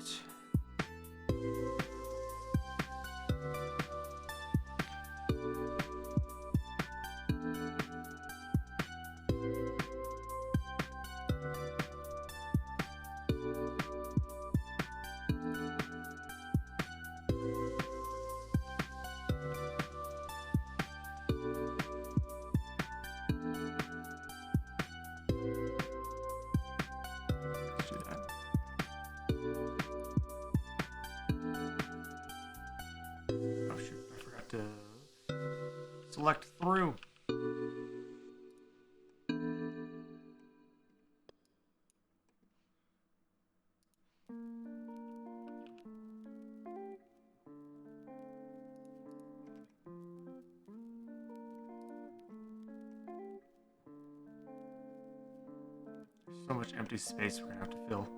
Select through. There's so much empty space we're gonna have to fill.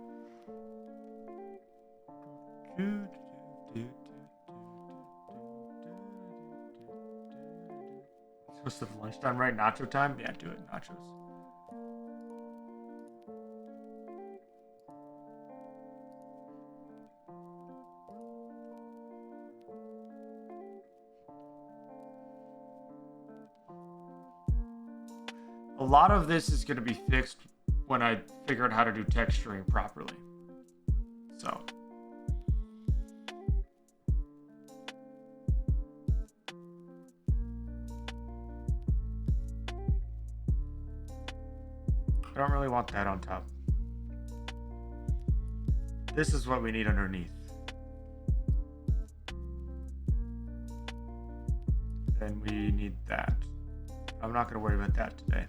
Supposed to have lunchtime, right? Nacho time? Yeah, do it. Nachos. A lot of this is going to be fixed when I figure out how to do texturing properly. So. I don't really want that on top. This is what we need underneath. Then we need that. I'm not going to worry about that today.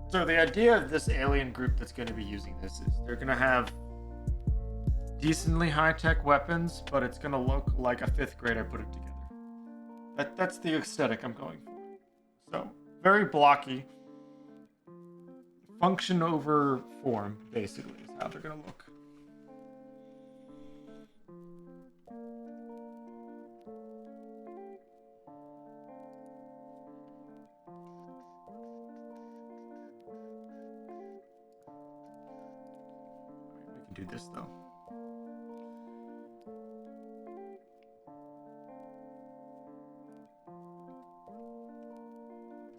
So the idea of this alien group that's going to be using this is they're going to have decently high-tech weapons, but it's going to look like a 5th grader put it together. That's the aesthetic I'm going for. So, very blocky. Function over form, basically, is how they're going to look. Do this though.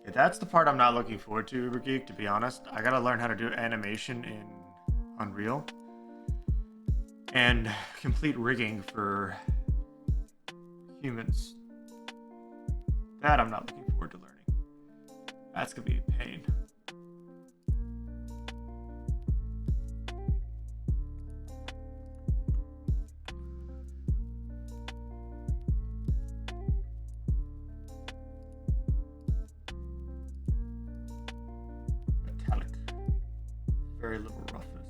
Okay, that's the part I'm not looking forward to, UberGeek, to be honest. I gotta learn how to do animation in Unreal and complete rigging for humans. That I'm not looking forward to learning. That's gonna be a pain. Very little roughness.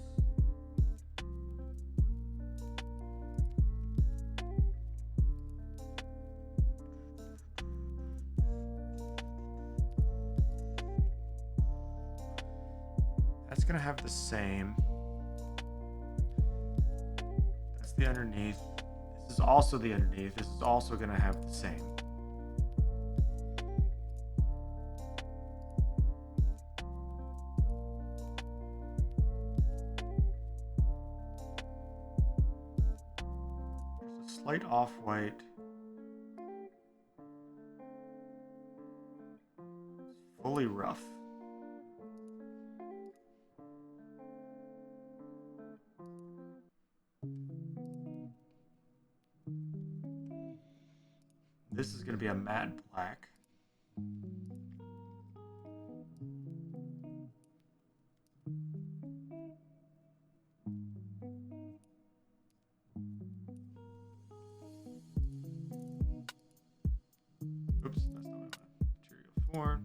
That's gonna have the same. That's the underneath. This is also the underneath. This is also gonna have the same. Light off-white. Fully rough. This is going to be a matte black. Oops, that's not what I want. Material form.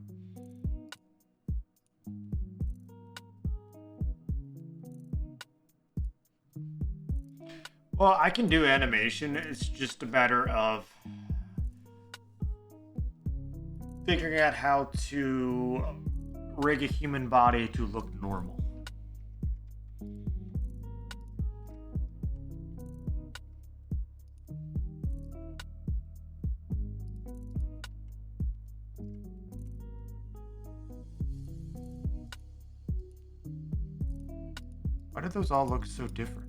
Well, I can do animation. It's just a matter of figuring out how to rig a human body to look normal. Why do those all look so different?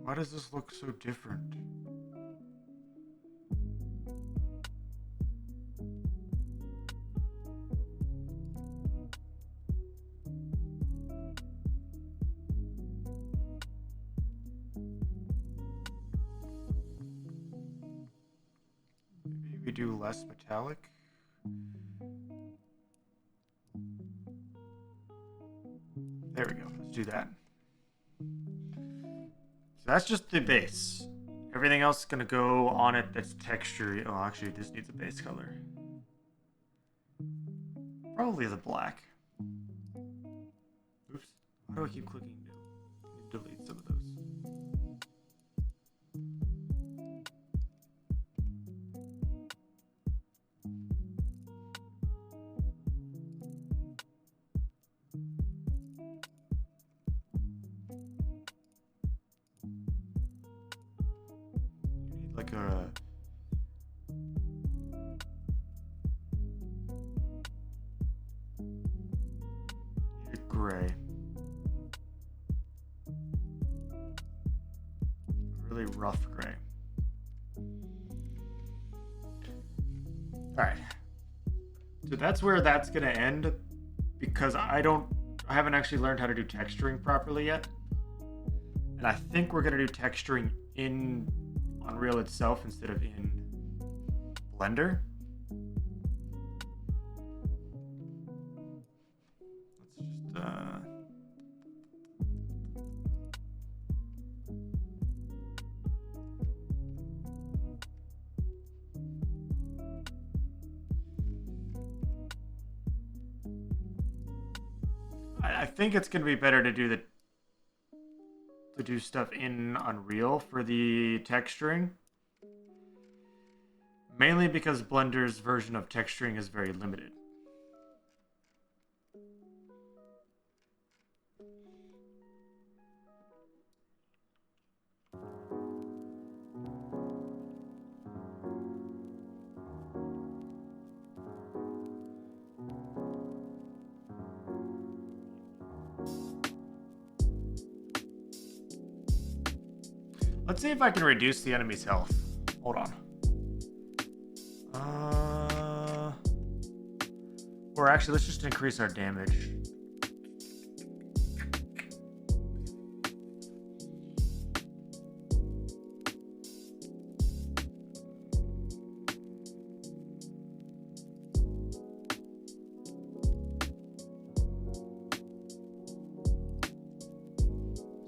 Why does this look so different? Maybe we do less metallic. There we go. Let's do that. So that's just the base. Everything else is going to go on it that's texture. Oh, actually, this needs a base color. Probably the black. Oops. Why do I keep clicking new? I need to delete some of those. gray. Really rough gray. Alright. So that's where that's gonna end, because I haven't actually learned how to do texturing properly yet. And I think we're gonna do texturing in Unreal itself instead of in Blender. Let's just I think it's gonna be better to do stuff in Unreal for the texturing. Mainly because Blender's version of texturing is very limited. Let's see if I can reduce the enemy's health. Hold on. Or actually, let's just increase our damage.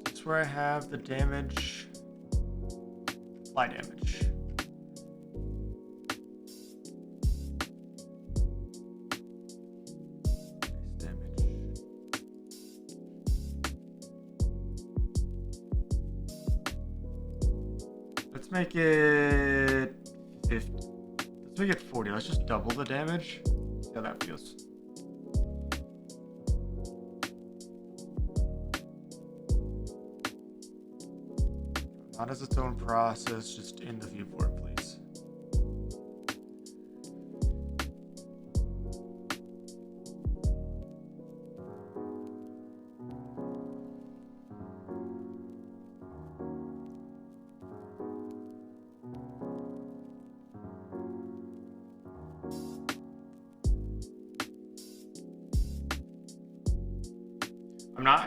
This is where I have the damage. Apply damage. Let's make it 50. Let's make it 40. Let's just double the damage. See how that feels. Not as its own process, just in the viewport, please.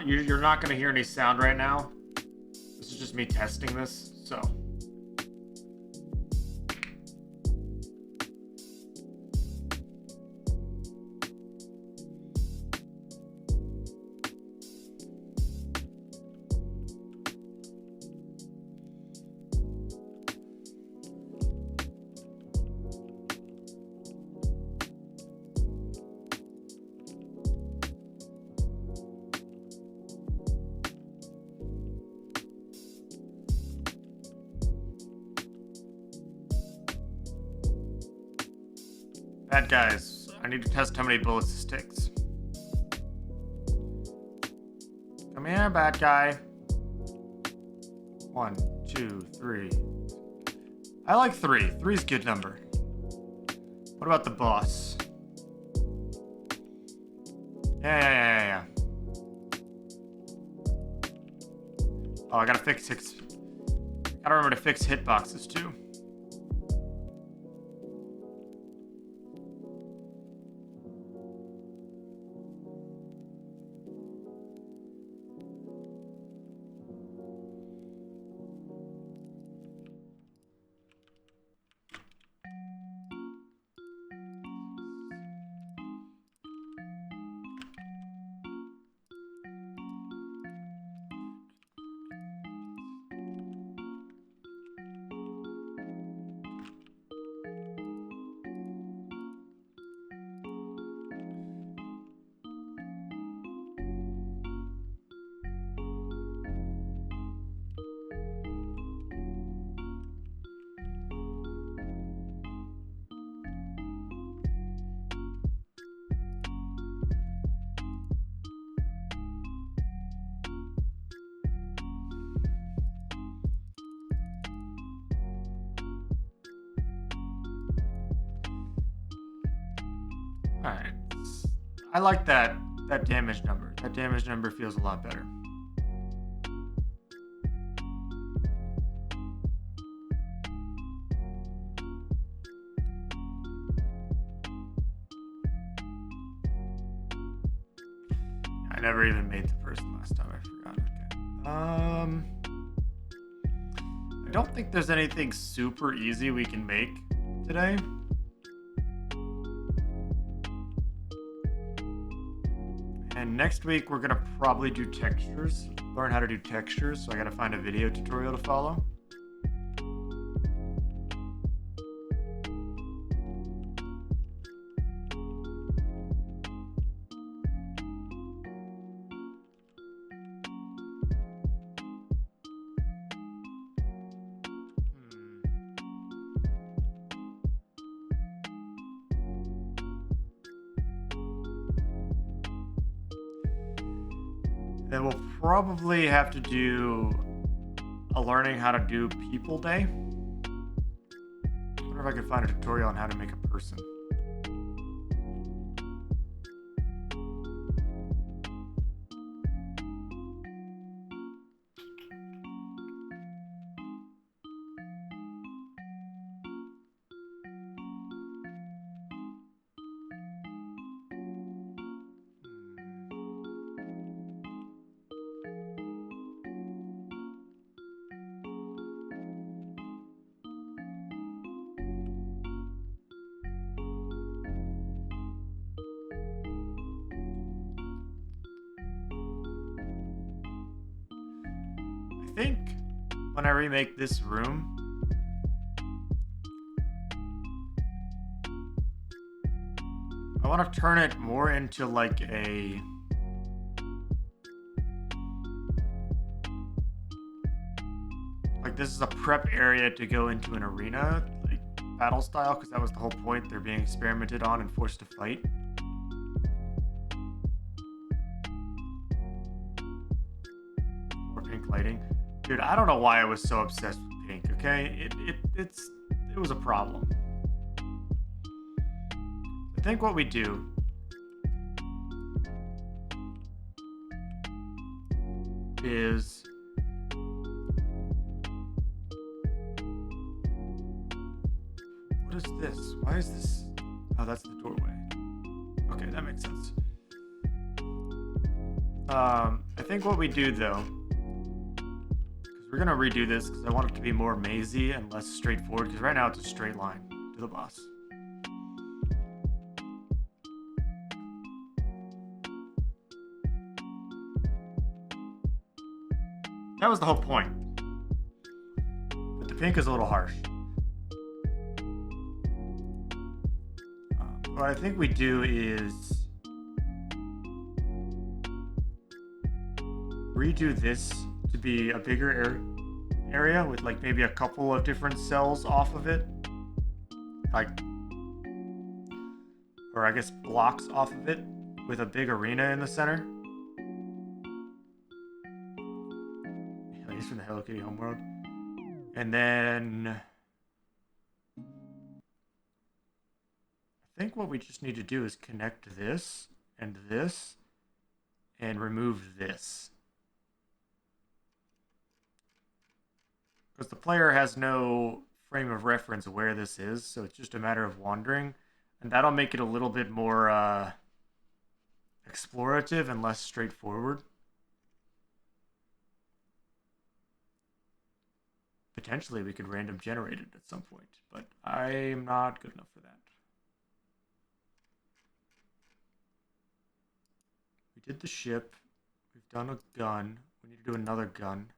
You're not going to hear any sound right now. This is just me testing this, so. Bad guys, I need to test how many bullets this takes. Come here, bad guy. 1, 2, 3. I like 3. 3's a good number. What about the boss? Yeah. Oh, I gotta fix hits. Gotta remember to fix hitboxes too. Alright. I like that that damage number. That damage number feels a lot better. I never even made the person last time. I forgot. Okay. I don't think there's anything super easy we can make today. And next week we're gonna probably do textures. Learn how to do textures. So I gotta find a video tutorial to follow. Then we'll probably have to do a learning how to do people day. I wonder if I can find a tutorial on how to make a person. I think when I remake this room, I want to turn it more into like a this is a prep area to go into an arena, like battle style, because that was the whole point. They're being experimented on and forced to fight. More pink lighting. Dude, I don't know why I was so obsessed with pink, okay? It was a problem. I think what we do is what is this? Why is this? Oh, that's the doorway. Okay, that makes sense. I think what we do though, because we're gonna redo this because I want it to be more mazy and less straightforward. Because right now it's a straight line to the boss. That was the whole point. But the pink is a little harsh. What I think we do is redo this to be a bigger area with like maybe a couple of different cells off of it. Like, or I guess blocks off of it with a big arena in the center. At least from the Hello Kitty homeworld. And then I think what we just need to do is connect this and remove this. Because the player has no frame of reference where this is, so it's just a matter of wandering. And that'll make it a little bit more explorative and less straightforward. Potentially we could random generate it at some point, but I'm not good enough for that. We did the ship. We've done a gun. We need to do another gun.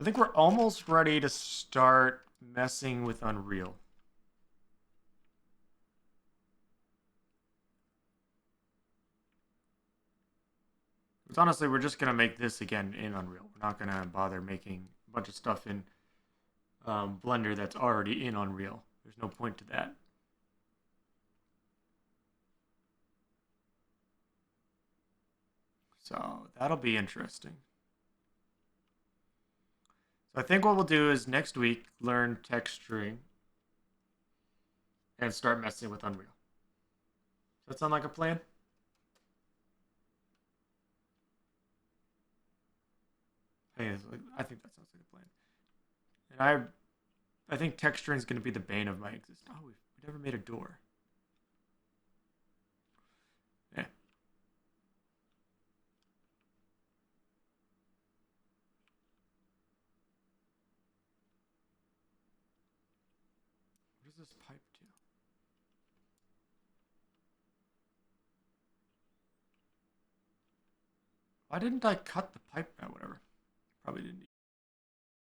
I think we're almost ready to start messing with Unreal. Because honestly, we're just going to make this again in Unreal. We're not going to bother making a bunch of stuff in Blender that's already in Unreal. There's no point to that. So that'll be interesting. So I think what we'll do is next week learn texturing and start messing with Unreal. Does that sound like a plan? Hey, I think that sounds like a plan. And I think texturing is going to be the bane of my existence. Oh, we never made a door. Yeah. What does this pipe do? Why didn't I cut the pipe? Oh, whatever. Probably didn't